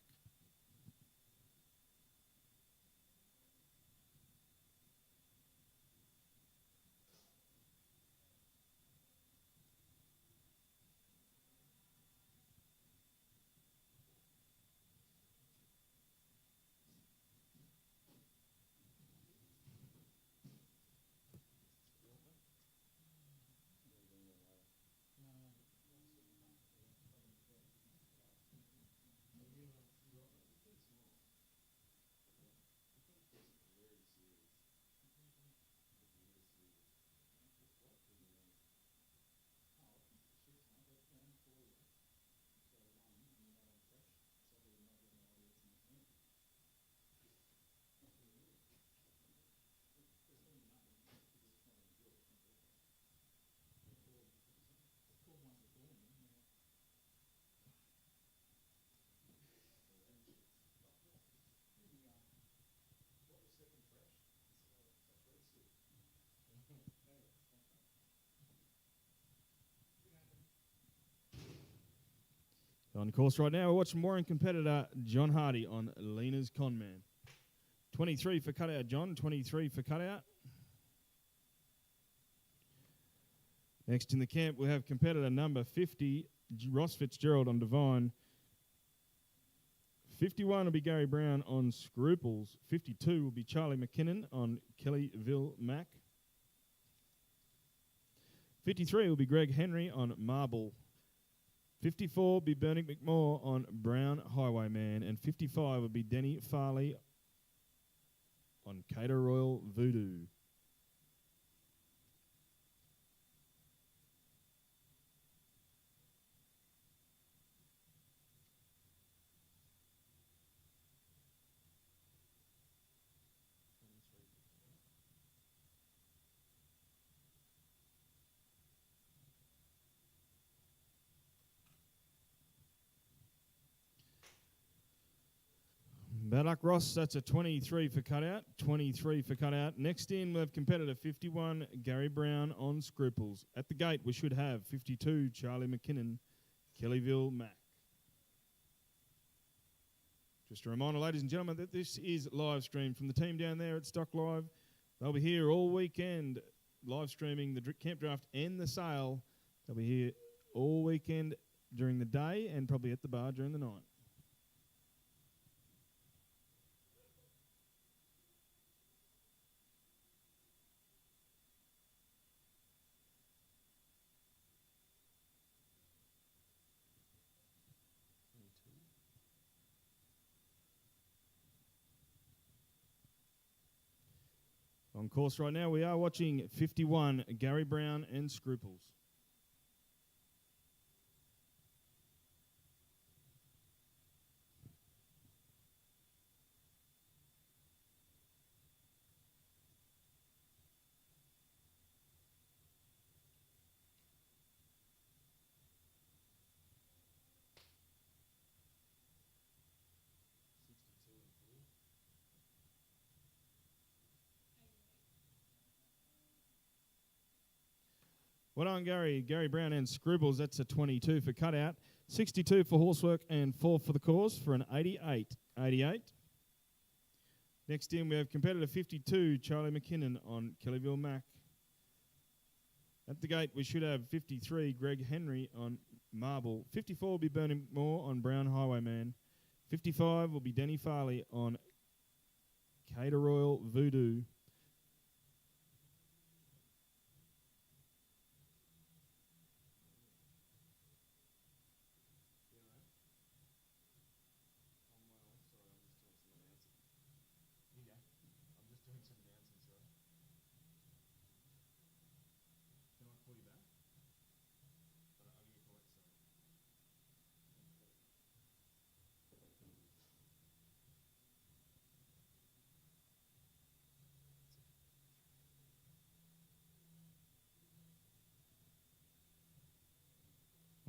A: On course right now, we're watching Warren competitor John Hardy on Lena's Conman. 23 for cutout, John. 23 for cutout. Next in the camp, we have competitor number 50, Ross Fitzgerald on Divine. 51 will be Gary Brown on Scruples. 52 will be Charlie McKinnon on Kellyville Mac. 53 will be Greg Henry on Marble. 54 will be Bernie McMore on Brown Highwayman. And 55 will be Denny Farley on Cater Royal Voodoo. Bad luck, Ross. That's a 23 for cutout. 23 for cutout. Next in, we have competitor 51, Gary Brown on Scruples. At the gate, we should have 52, Charlie McKinnon, Kellyville Mac. Just a reminder, ladies and gentlemen, that this is live stream from the team down there at Stock Live. They'll be here all weekend, live streaming the Campdraft and the sale. They'll be here all weekend during the day and probably at the bar during the night. On course right now, we are watching 51, Gary Brown and Scruples. Well done, Gary. Gary Brown and Scruples. That's a 22 for cutout. 62 for horsework and 4 for the course for an 88. 88. Next in, we have competitor 52, Charlie McKinnon on Kellyville Mac. At the gate, we should have 53, Greg Henry on Marble. 54 will be Bernie Moore on Brown Highwayman. 55 will be Denny Farley on Cater Royal Voodoo.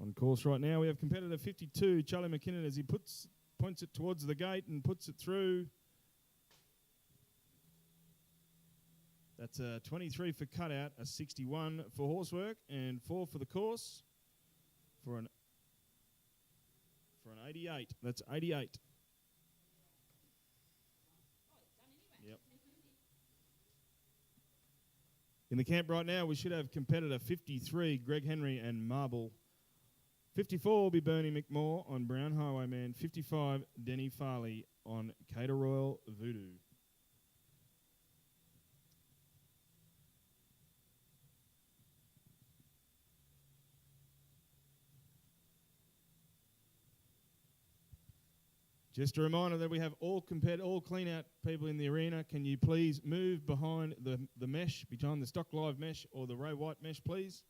A: On course right now, we have competitor 52, Charlie McKinnon, as he points it towards the gate and puts it through. That's a 23 for cutout, a 61 for horsework, and 4 for the course for an 88. That's 88. Yep. In the camp right now, we should have competitor 53, Greg Henry and Marble. 54 will be Bernie McMore on Brown Highwayman. 55, Denny Farley on Cater Royal Voodoo. Just a reminder that we have all clean-out people in the arena. Can you please move behind the mesh, behind the Stock Live mesh or the Ray White mesh, please?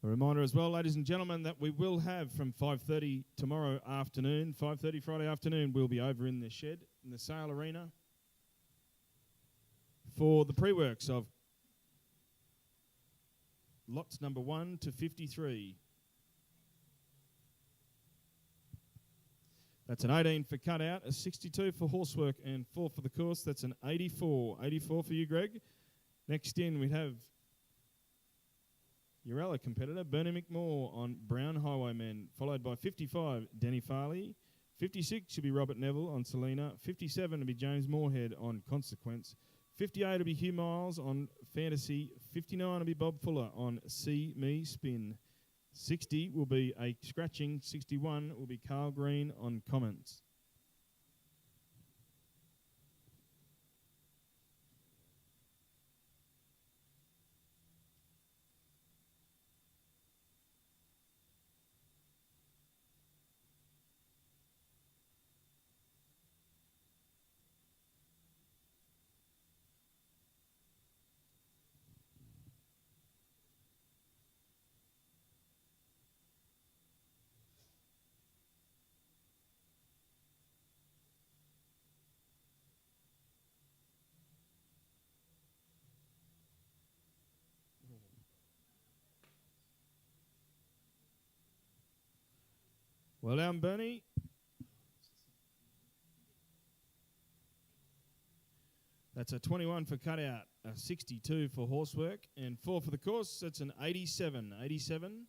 A: A reminder as well, ladies and gentlemen, that we will have from 5:30 tomorrow afternoon, 5:30 Friday afternoon, we'll be over in the shed, in the sale arena, for the pre-works of lots number 1 to 53. That's an 18 for cutout, a 62 for horsework, and 4 for the course. That's an 84. 84 for you, Greg. Next in, we have your other competitor, Bernie McMore on Brown Highwaymen, followed by 55, Denny Farley. 56 should be Robert Neville on Selena. 57 will be James Moorhead on Consequence. 58 will be Hugh Miles on Fantasy. 59 will be Bob Fuller on See Me Spin. 60 will be a scratching. 61 will be Carl Green on Comments. Well done, Bernie. That's a 21 for cutout, a 62 for horsework, and 4 for the course. That's an 87. 87.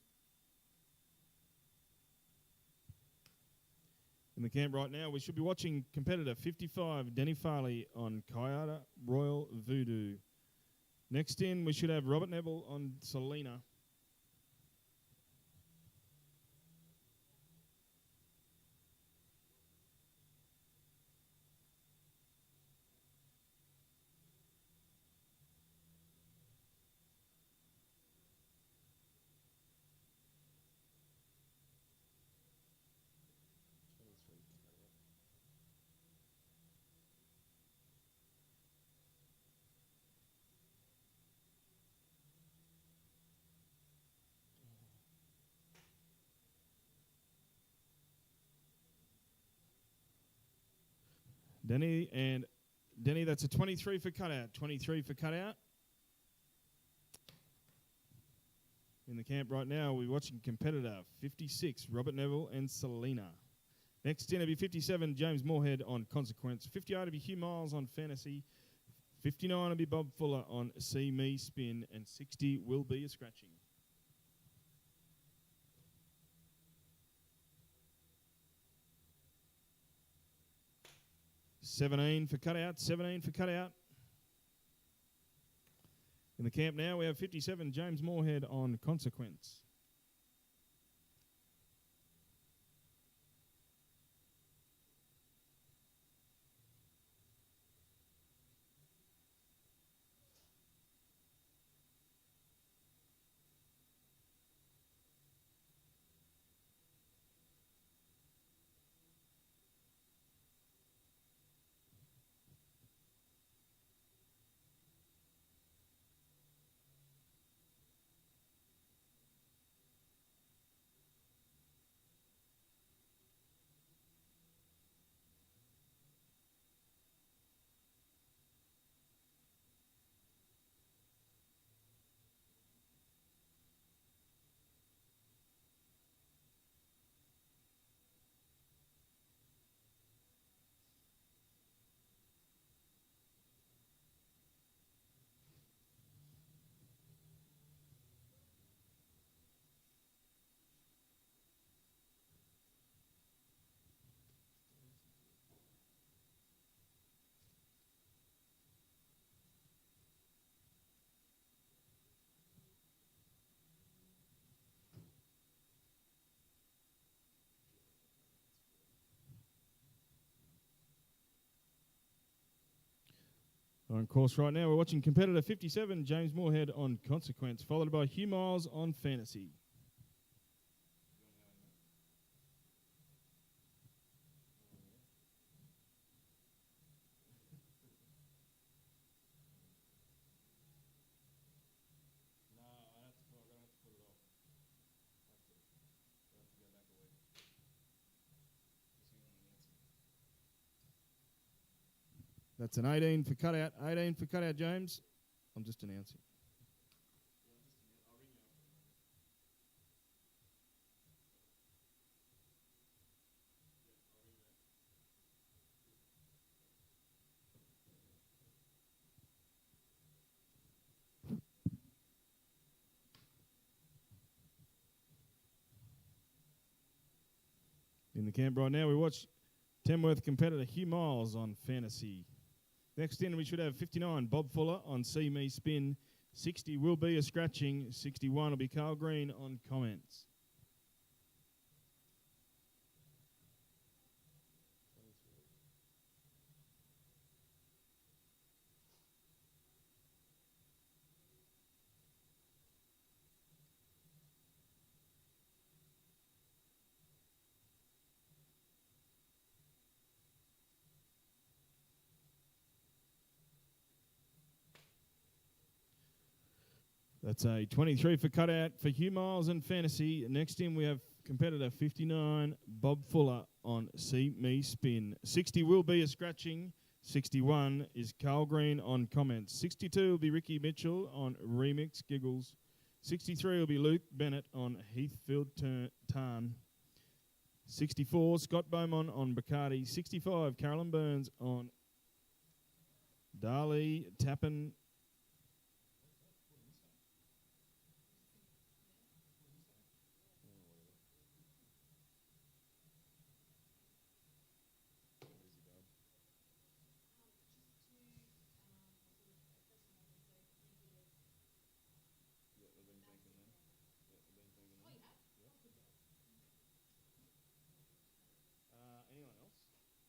A: In the camp right now, we should be watching competitor 55, Denny Farley on Kayada Royal Voodoo. Next in, we should have Robert Neville on Selena. Denny, that's a 23 for cutout. 23 for cutout. In the camp right now, we're watching competitor 56, Robert Neville and Selena. Next in, it'll be 57, James Moorhead on Consequence. 58 will be Hugh Miles on Fantasy. 59 will be Bob Fuller on See Me Spin. And 60 will be a scratching. 17 for cutout, 17 for cutout. In the camp now, we have 57, James Moorhead on Consequence. On course right now, we're watching competitor 57, James Moorhead on Consequence, followed by Hugh Miles on Fantasy. That's an 18 for cutout. 18 for cutout, James. I'm just announcing. In the camp right now, we watch Tamworth competitor Hugh Miles on Fantasy. Next in, we should have 59, Bob Fuller on See Me Spin. 60 will be a scratching. 61 will be Carl Green on Comments. That's a 23 for cutout for Hugh Miles and Fantasy. Next in, we have competitor 59, Bob Fuller on See Me Spin. 60 will be a scratching. 61 is Carl Green on Comments. 62 will be Ricky Mitchell on Remix Giggles. 63 will be Luke Bennett on Heathfield Tarn. 64, Scott Beaumont on Bacardi. 65, Carolyn Burns on Dali Tappan. Anyone else?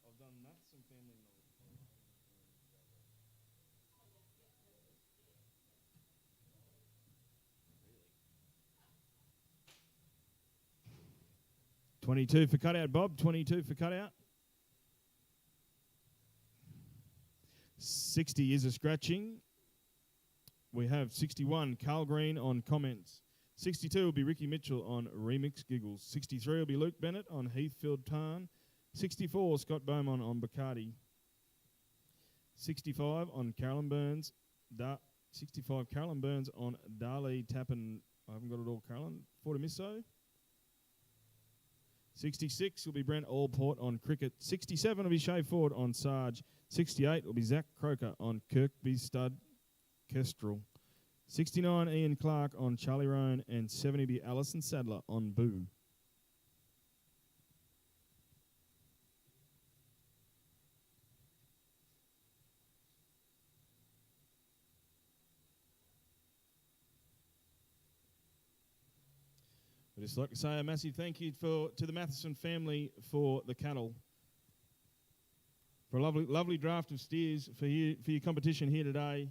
A: I've done maths and family knowledge. 22 for cutout, Bob. 22 for cutout. 60 is a scratching. We have 61, Carl Green on comments. 62 will be Ricky Mitchell on Remix Giggles. 63 will be Luke Bennett on Heathfield Tarn. 64, Scott Beaumont on Bacardi. 65 on Carolyn Burns. 65, Carolyn Burns on Dali Tappan. I haven't got it all, Carolyn. Fortimisso. 66 will be Brent Allport on Cricket. 67 will be Shay Ford on Sarge. 68 will be Zach Croker on Kirkby Stud Kestrel. 69, Ian Clark on Charlie Roan. And 70 will be Alison Sadler on Boo. I'd just like to say a massive thank you to the Matheson family for the cattle. For a lovely draft of steers for your competition here today.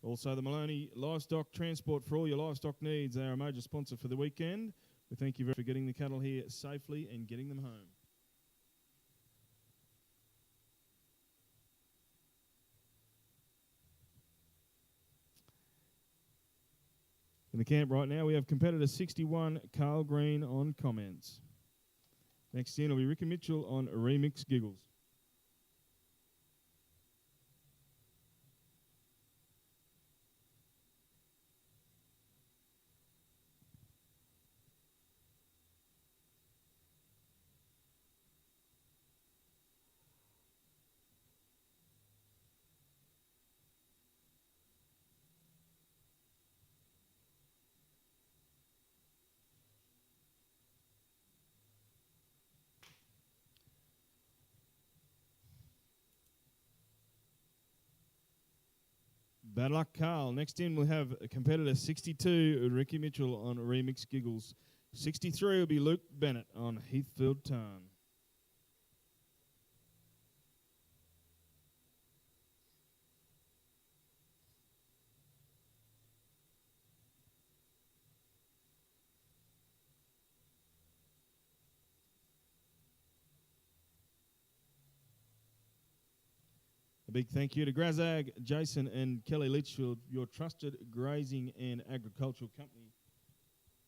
A: Also, the Maloney Livestock Transport for all your livestock needs. They are a major sponsor for the weekend. We thank you very much for getting the cattle here safely and getting them home. In the camp right now, we have competitor 61, Carl Green on comments. Next in will be Ricky Mitchell on Remix Giggles. Bad luck, Carl. Next in, we'll have competitor 62, Ricky Mitchell on Remix Giggles. 63 will be Luke Bennett on Heathfield Tarn. A big thank you to Grazag, Jason and Kelly Litchfield, your trusted grazing and agricultural company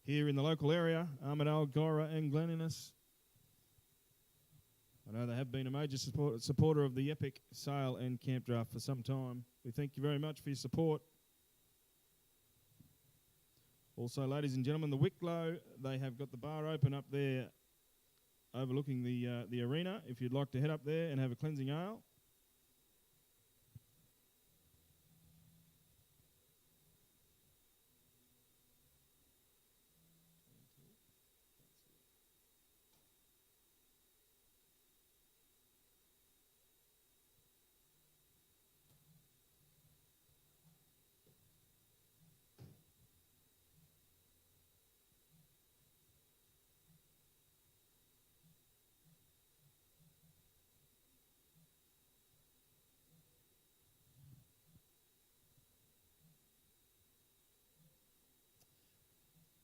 A: here in the local area, Armidale, Gora and Glen Innes. I know they have been a major supporter of the Epic Sale and Campdraft for some time. We thank you very much for your support. Also, ladies and gentlemen, the Wicklow, they have got the bar open up there overlooking the arena if you'd like to head up there and have a cleansing ale.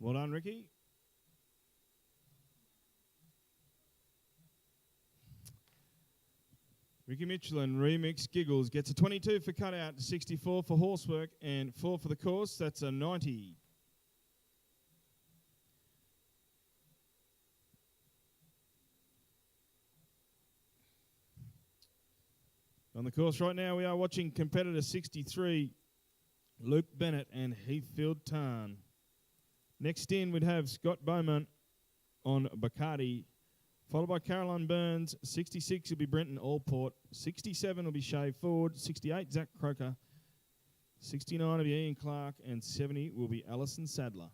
A: Well done, Ricky. Ricky Mitchell and Remix Giggles gets a 22 for cutout, 64 for horsework, and 4 for the course. That's a 90. On the course right now, we are watching competitor 63, Luke Bennett and Heathfield Tarn. Next in, we'd have Scott Beaumont on Bacardi, followed by Caroline Burns. 66 will be Brenton Allport. 67 will be Shay Ford. 68, Zach Croker. 69 will be Ian Clark. And 70 will be Alison Sadler.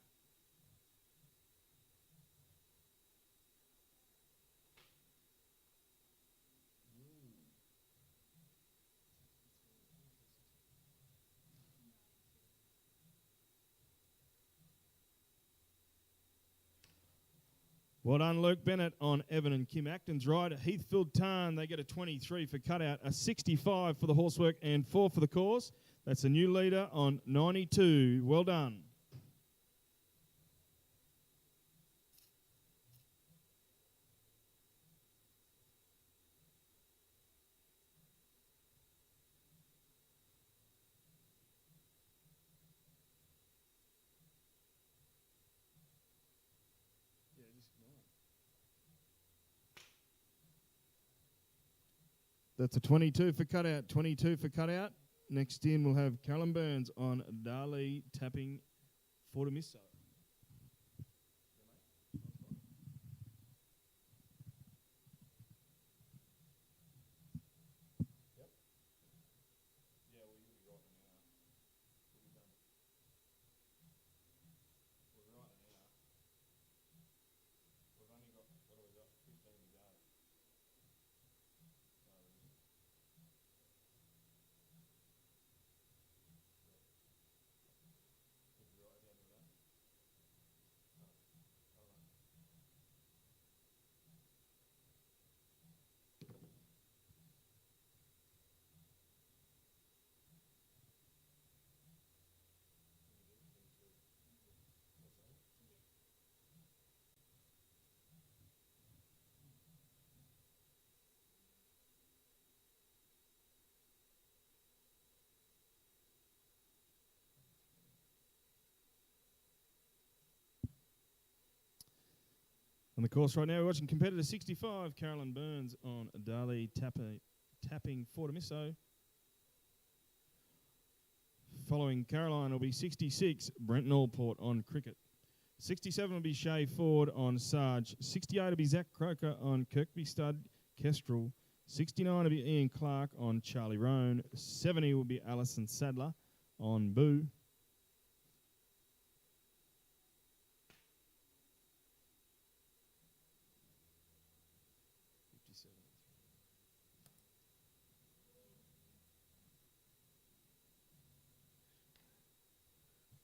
A: Well done, Luke Bennett on Evan and Kim Acton's ride. Heathfield Tarn, they get a 23 for cutout, a 65 for the horsework, and 4 for the course. That's a new leader on 92. Well done. That's a 22 for cutout, 22 for cutout. Next in, we'll have Callum Burns on Dali tapping Fortamisso. On the course right now, we're watching competitor 65, Carolyn Burns on Dali tapping Fortamisso. Following Caroline will be 66, Brenton Allport on Cricket. 67 will be Shay Ford on Sarge. 68 will be Zach Croker on Kirkby Stud Kestrel. 69 will be Ian Clark on Charlie Roan. 70 will be Alison Sadler on Boo.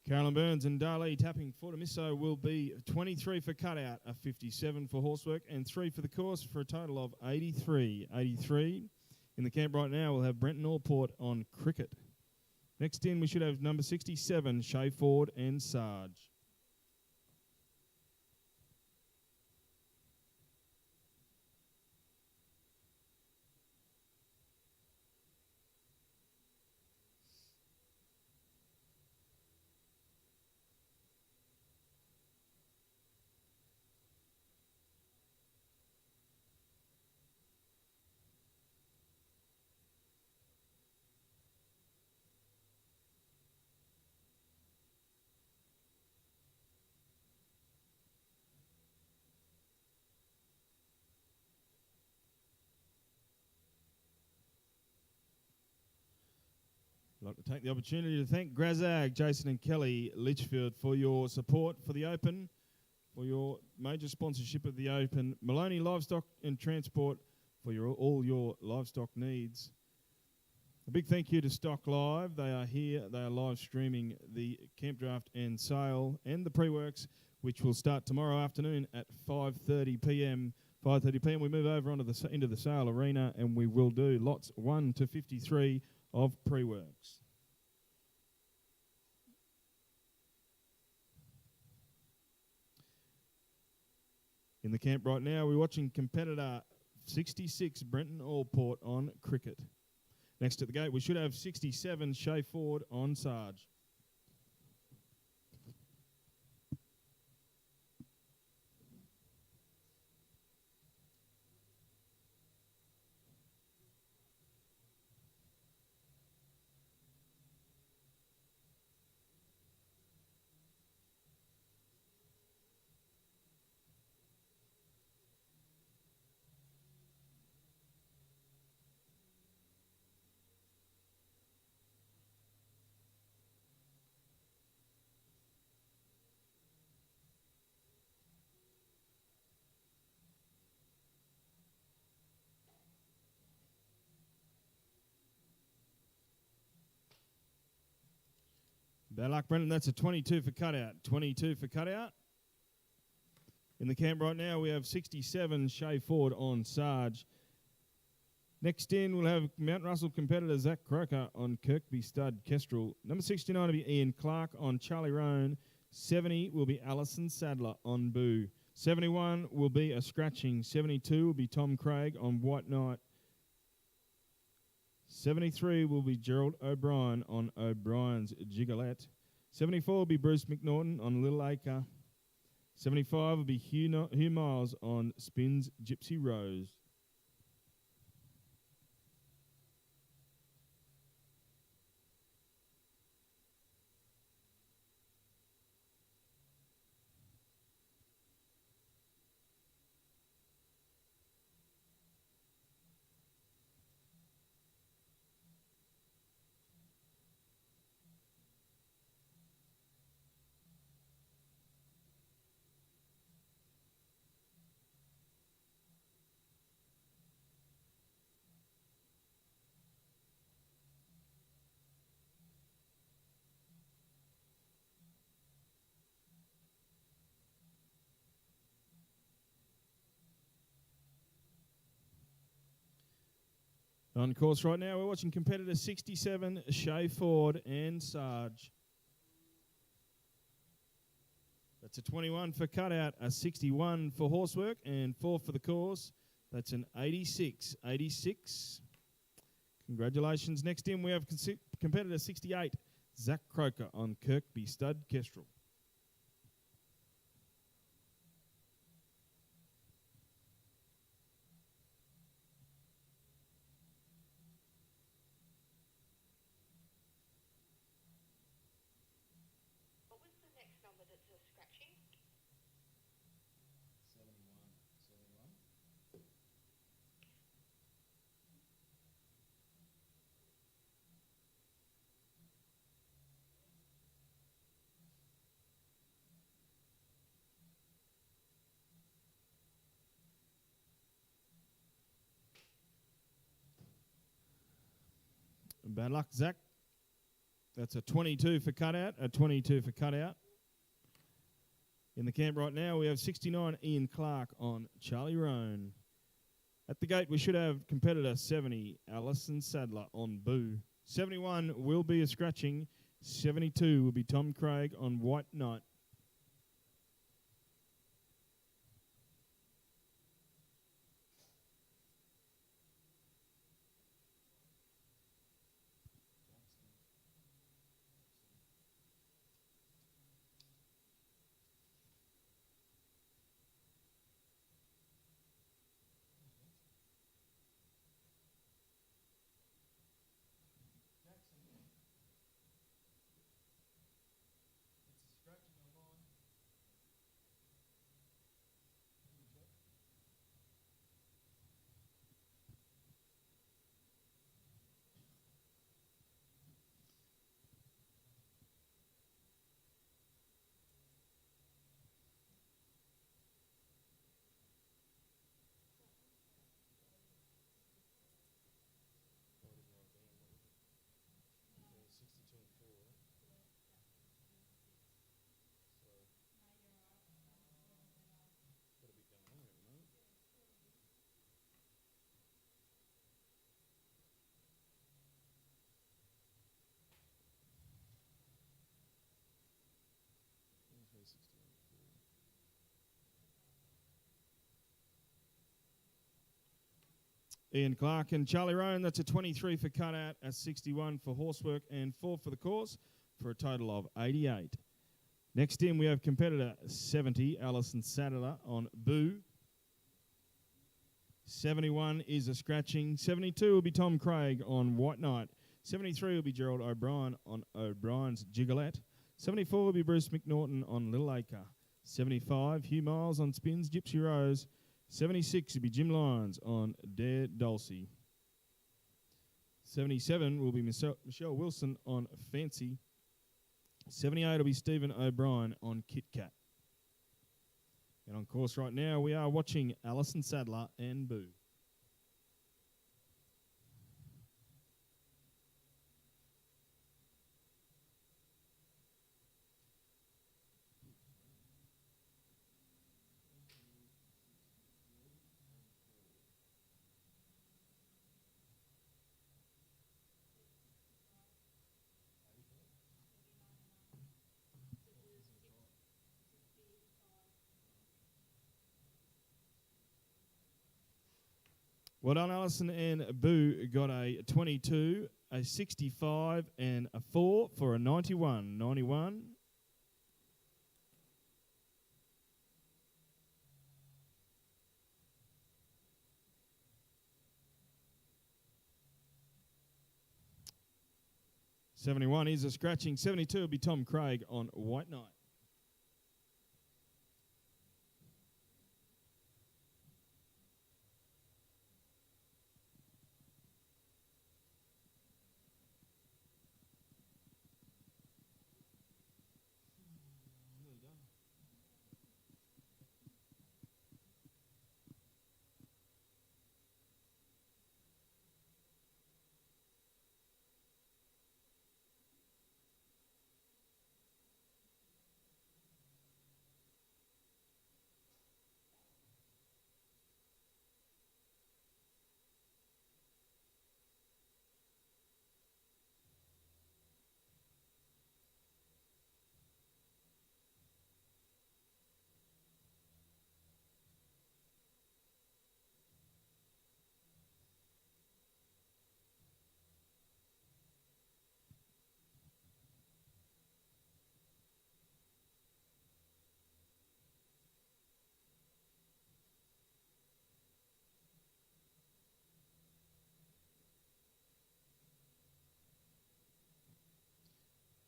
A: Carolyn Burns and Dali tapping Fortamisso will be 23 for cutout, a 57 for horsework, and 3 for the course for a total of 83. 83. In the camp right now, we'll have Brenton Allport on Cricket. Next in, we should have number 67, Shay Ford and Sarge. I'd like to take the opportunity to thank Grazag, Jason and Kelly Litchfield for your support for the Open, for your major sponsorship of the Open, Maloney Livestock and Transport for all your livestock needs. A big thank you to Stock Live. They are here. They are live streaming the Campdraft and Sale and the pre-works, which will start tomorrow afternoon at 5:30 p.m. 5:30 p.m. we move over into the sale arena, and we will do lots 1 to 53 of pre-works. In the camp right now, we're watching competitor 66, Brenton Allport on Cricket. Next to the gate, we should have 67, Shay Ford on Sarge. Bad luck, Brendan. That's a 22 for cutout. 22 for cutout. In the camp right now, we have 67 Shea Ford on Sarge. Next in, we'll have Mount Russell competitor Zach Croker on Kirkby Stud Kestrel. Number 69 will be Ian Clark on Charlie Roan. 70 will be Alison Sadler on Boo. 71 will be a scratching. 72 will be Tom Craig on White Knight. 73 will be Gerald O'Brien on O'Brien's Gigolette. 74 will be Bruce McNaughton on Little Acre. 75 will be Hugh Miles on Spins Gypsy Rose. On course right now, we're watching competitor 67, Shea Ford and Sarge. That's a 21 for cutout, a 61 for horsework, and 4 for the course. That's an 86. 86. Congratulations. Next in, we have competitor 68, Zach Croker on Kirkby Stud Kestrel. Bad luck, Zach. That's a 22 for cutout, a 22 for cutout. In the camp right now, we have 69 Ian Clark on Charlie Roan. At the gate, we should have competitor 70, Alison Sadler on Boo. 71 will be a scratching. 72 will be Tom Craig on White Knight. Ian Clark and Charlie Roan, that's a 23 for cutout, a 61 for horsework, and 4 for the course, for a total of 88. Next in, we have competitor 70, Alison Sadler on Boo. 71 is a scratching. 72 will be Tom Craig on White Knight. 73 will be Gerald O'Brien on O'Brien's Gigolette. 74 will be Bruce McNaughton on Little Acre. 75, Hugh Miles on Spins Gypsy Rose. 76 will be Jim Lyons on Dare Dulcie. 77 will be Michelle Wilson on Fancy. 78 will be Stephen O'Brien on Kit Kat. And on course right now, we are watching Alison Sadler and Boo. Well done, Alison and Boo got a 22, a 65, and a 4 for a 91. 91. $71 is a scratching. 72 will be Tom Craig on White Knight.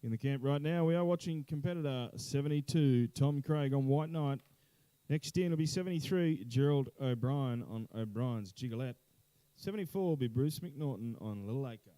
A: In the camp right now, we are watching competitor 72, Tom Craig on White Knight. Next in will be 73, Gerald O'Brien on O'Brien's Gigolette. 74 will be Bruce McNaughton on Little Acre.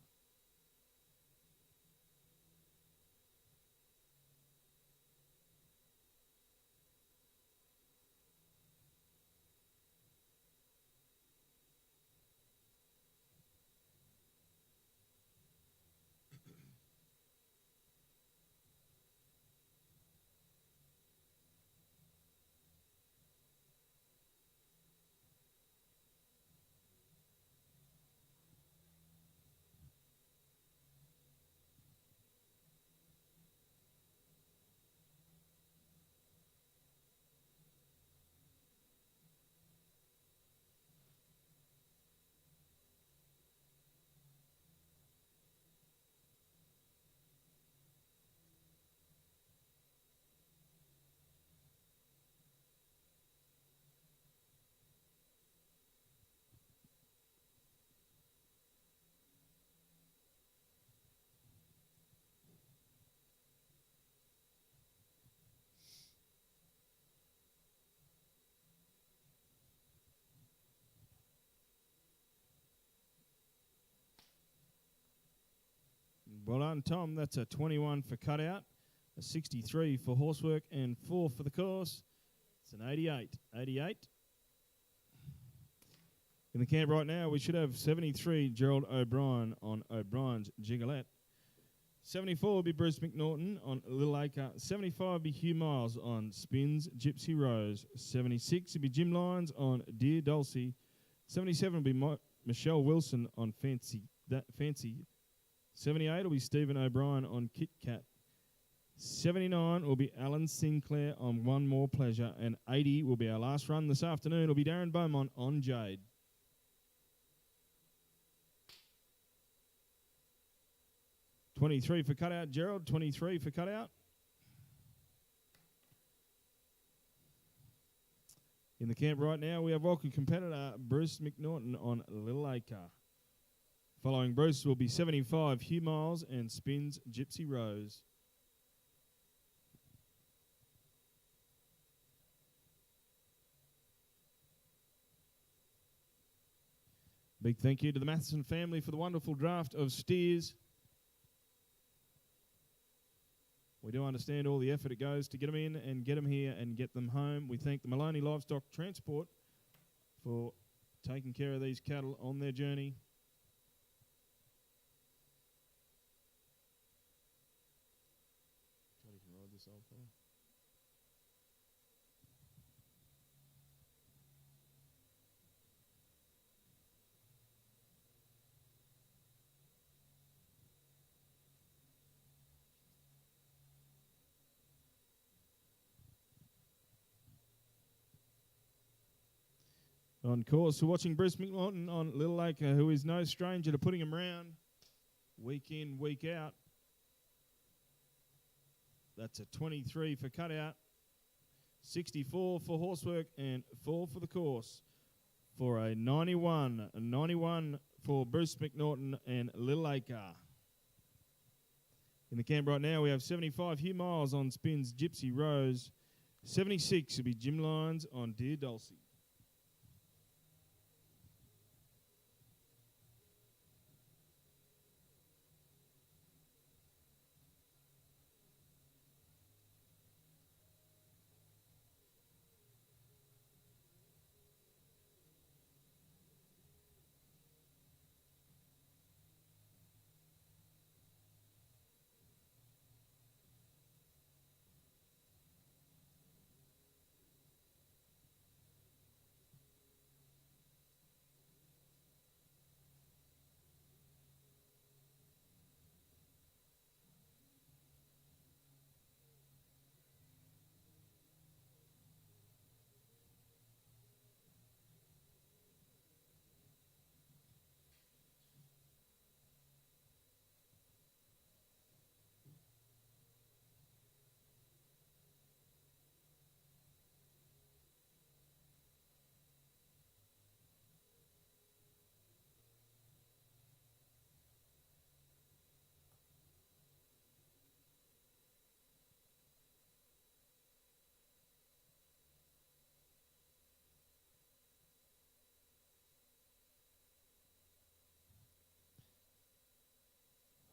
A: Well done, Tom. That's a 21 for cutout, a 63 for horsework, and 4 for the course. It's an 88. 88. In the camp right now, we should have 73, Gerald O'Brien on O'Brien's Gigolette. 74 will be Bruce McNaughton on Little Acre. 75 will be Hugh Miles on Spins Gypsy Rose. 76 will be Jim Lyons on Dear Dulcie. 77 will be Michelle Wilson on Fancy. 78 will be Stephen O'Brien on Kit Kat. 79 will be Alan Sinclair on One More Pleasure. And 80 will be our last run this afternoon. It'll be Darren Beaumont on Jade. $23 for cutout, Gerald. 23 for cutout. In the camp right now, we have welcome competitor Bruce McNaughton on Little Acre. Following Bruce will be 75, Hugh Miles and Spins Gypsy Rose. Big thank you to the Matheson family for the wonderful draft of steers. We do understand all the effort it goes to get them in and get them here and get them home. We thank the Maloney Livestock Transport for taking care of these cattle on their journey. On course, we're watching Bruce McNaughton on Little Acre, who is no stranger to putting him round week in, week out. That's a 23 for cutout, 64 for horsework, and 4 for the course for a 91. A 91 for Bruce McNaughton and Little Acre. In the camp right now, we have 75 Hugh Miles on spins Gypsy Rose. 76 will be Jim Lyons on Dear Dulcie.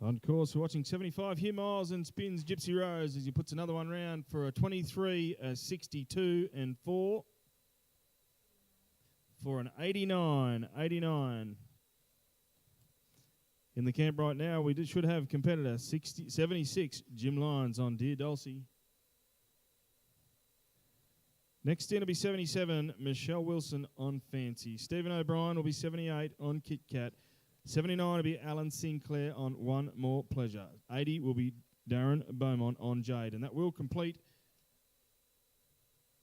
A: On course, we're watching 75 Hugh Miles and spins Gypsy Rose as he puts another one round for a 23, a 62, and 4 for an 89. 89. In the camp right now, we should have competitor 76, Jim Lyons on Dear Dulcie. Next in will be 77, Michelle Wilson on Fancy. Stephen O'Brien will be 78 on Kit Kat. 79 will be Alan Sinclair on One More Pleasure. 80 will be Darren Beaumont on Jade. And that will complete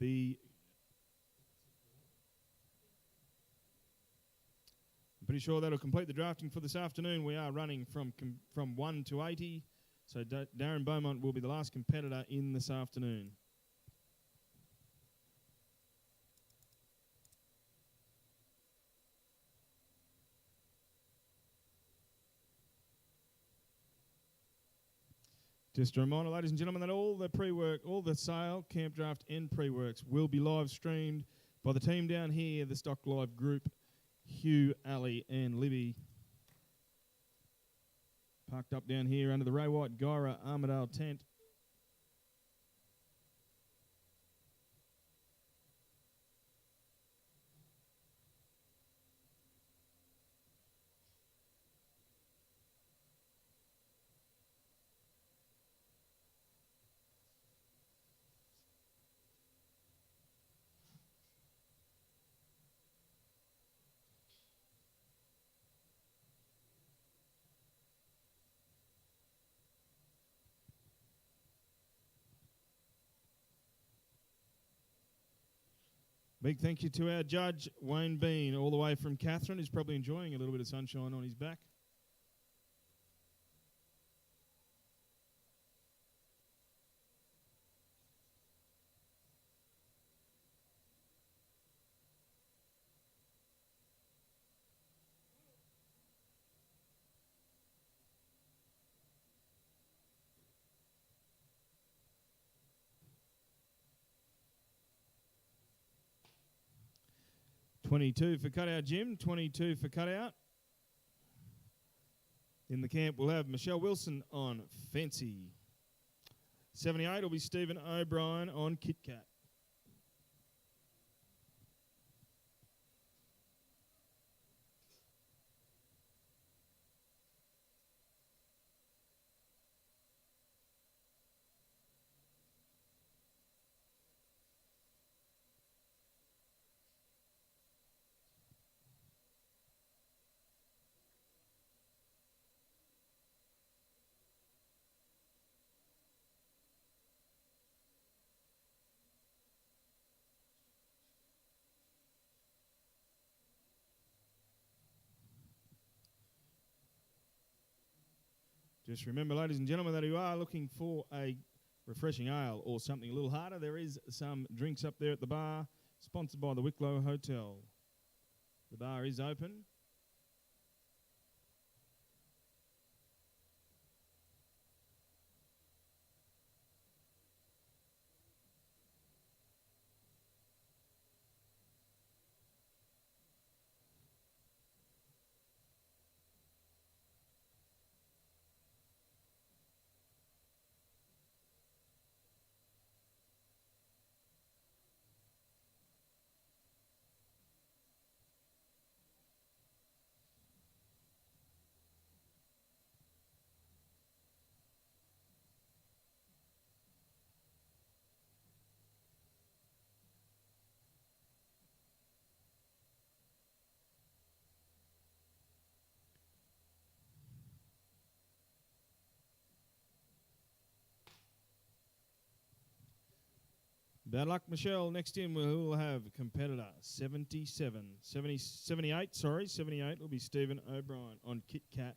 A: the... I'm pretty sure that'll complete the drafting for this afternoon. We are running from 1 to 80. So Darren Beaumont will be the last competitor in this afternoon. Just a reminder, ladies and gentlemen, that all the pre-work, all the sale, camp draft and pre-works will be live streamed by the team down here, the Stock Live group, Hugh, Ali and Libby. Parked up down here under the Ray White Gyra Armadale tent. Big thank you to our judge, Wayne Bean, all the way from Catherine, who's probably enjoying a little bit of sunshine on his back. $22 for cutout, Jim. 22 for cutout. In the camp, we'll have Michelle Wilson on Fancy. 78 will be Stephen O'Brien on Kit Kat. Just remember, ladies and gentlemen, that if you are looking for a refreshing ale or something a little harder, there is some drinks up there at the bar, sponsored by the Wicklow Hotel. The bar is open. Bad luck, Michelle. Next in, we'll have competitor 78 will be Stephen O'Brien on Kit Kat.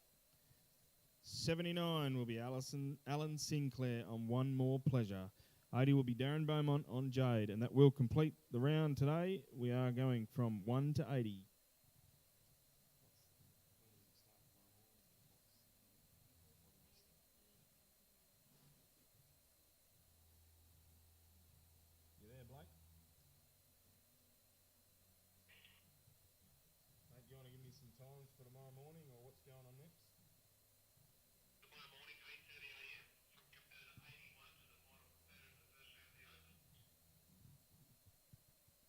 A: 79 will be Alan Sinclair on One More Pleasure. 80 will be Darren Beaumont on Jade, and that will complete the round today. We are going from 1 to 80. You there, Blake? Mate, do you want to give me some times for tomorrow morning, or what's going on next?
C: Tomorrow morning, 8:30 a.m. from competitor 81 to the final competitor in the first round of the Open.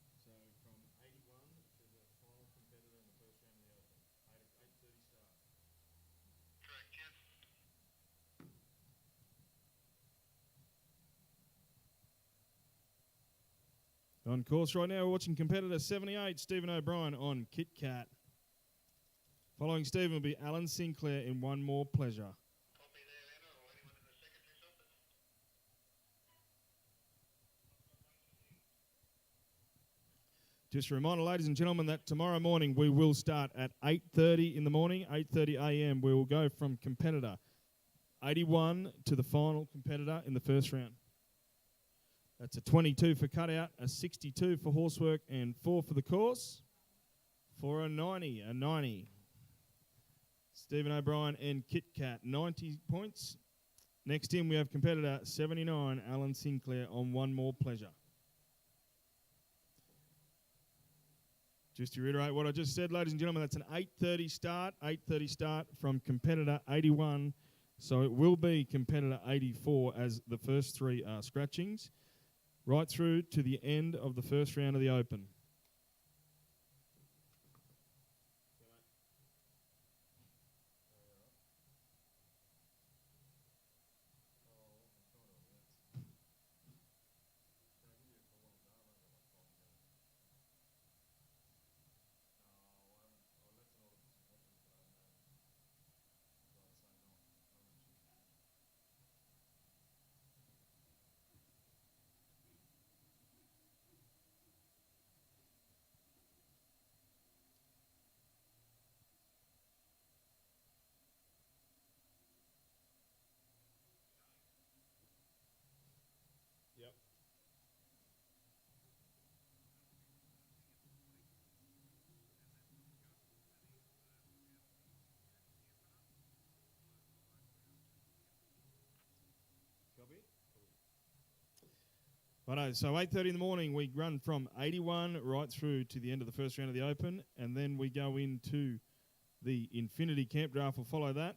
A: So from 81 to the final competitor in the first round of the Open. 8:30 start.
C: Correct, yes.
A: On course right now, we're watching competitor 78, Stephen O'Brien on Kit Kat. Following Stephen will be Alan Sinclair in One More Pleasure.
C: Copy there, Anna, or anyone in the secretary's office.
A: Just a reminder, ladies and gentlemen, that tomorrow morning we will start at 8:30 in the morning, 8:30 a.m. We will go from competitor 81 to the final competitor in the first round. That's a 22 for cutout, a 62 for horsework, and 4 for the course. For a 90. Stephen O'Brien and Kit Kat, 90 points. Next in, we have competitor 79, Alan Sinclair on One More Pleasure. Just to reiterate what I just said, ladies and gentlemen, that's an 8:30 start. 8:30 start from competitor 81. So it will be competitor 84 as the first three are scratchings, right through to the end of the first round of the Open. Yep. Copy. Righto, so 8:30 in the morning, we run from 81 right through to the end of the first round of the Open, and then we go into the Infinity Campdraft. Will follow that,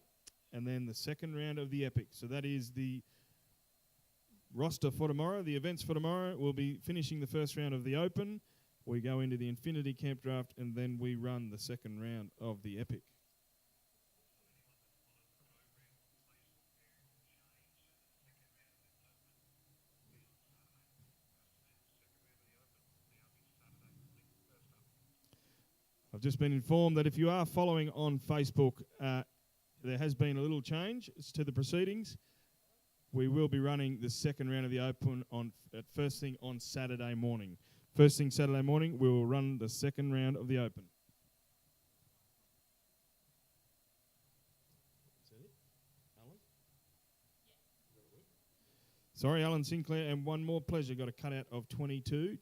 A: and then the second round of the Epic. So that is the roster for tomorrow. The events for tomorrow will be finishing the first round of the Open. We go into the Infinity Campdraft, and then we run the second round of the Epic. I've just been informed that if you are following on Facebook, there has been a little change to the proceedings. We will be running the second round of the Open at first thing on Saturday morning. First thing Saturday morning, we will run the second round of the Open. Sorry, Alan Sinclair, and one more pleasure. Got a cutout of 22.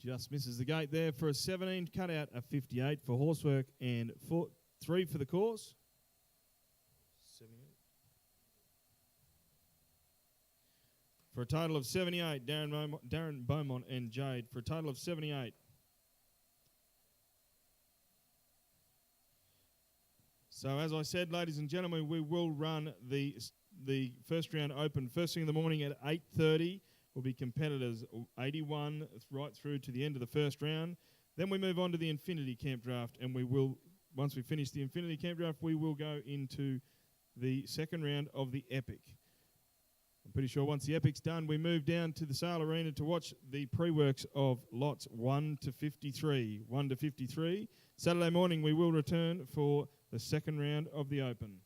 A: Just misses the gate there for a 17 cutout, a 58 for horsework, and 3 for the course. 78. For a total of 78, Darren Beaumont and Jade, for a total of 78. So as I said, ladies and gentlemen, we will run the first round open first thing in the morning at 8:30. Will be competitors 81 right through to the end of the first round. Then we move on to the Infinity Camp Draft, and we will, once we finish the Infinity Camp Draft, we will go into the second round of the Epic. I'm pretty sure once the Epic's done, we move down to the Sale Arena to watch the pre-works of lots 1 to 53. 1 to 53. Saturday morning, we will return for the second round of the Open.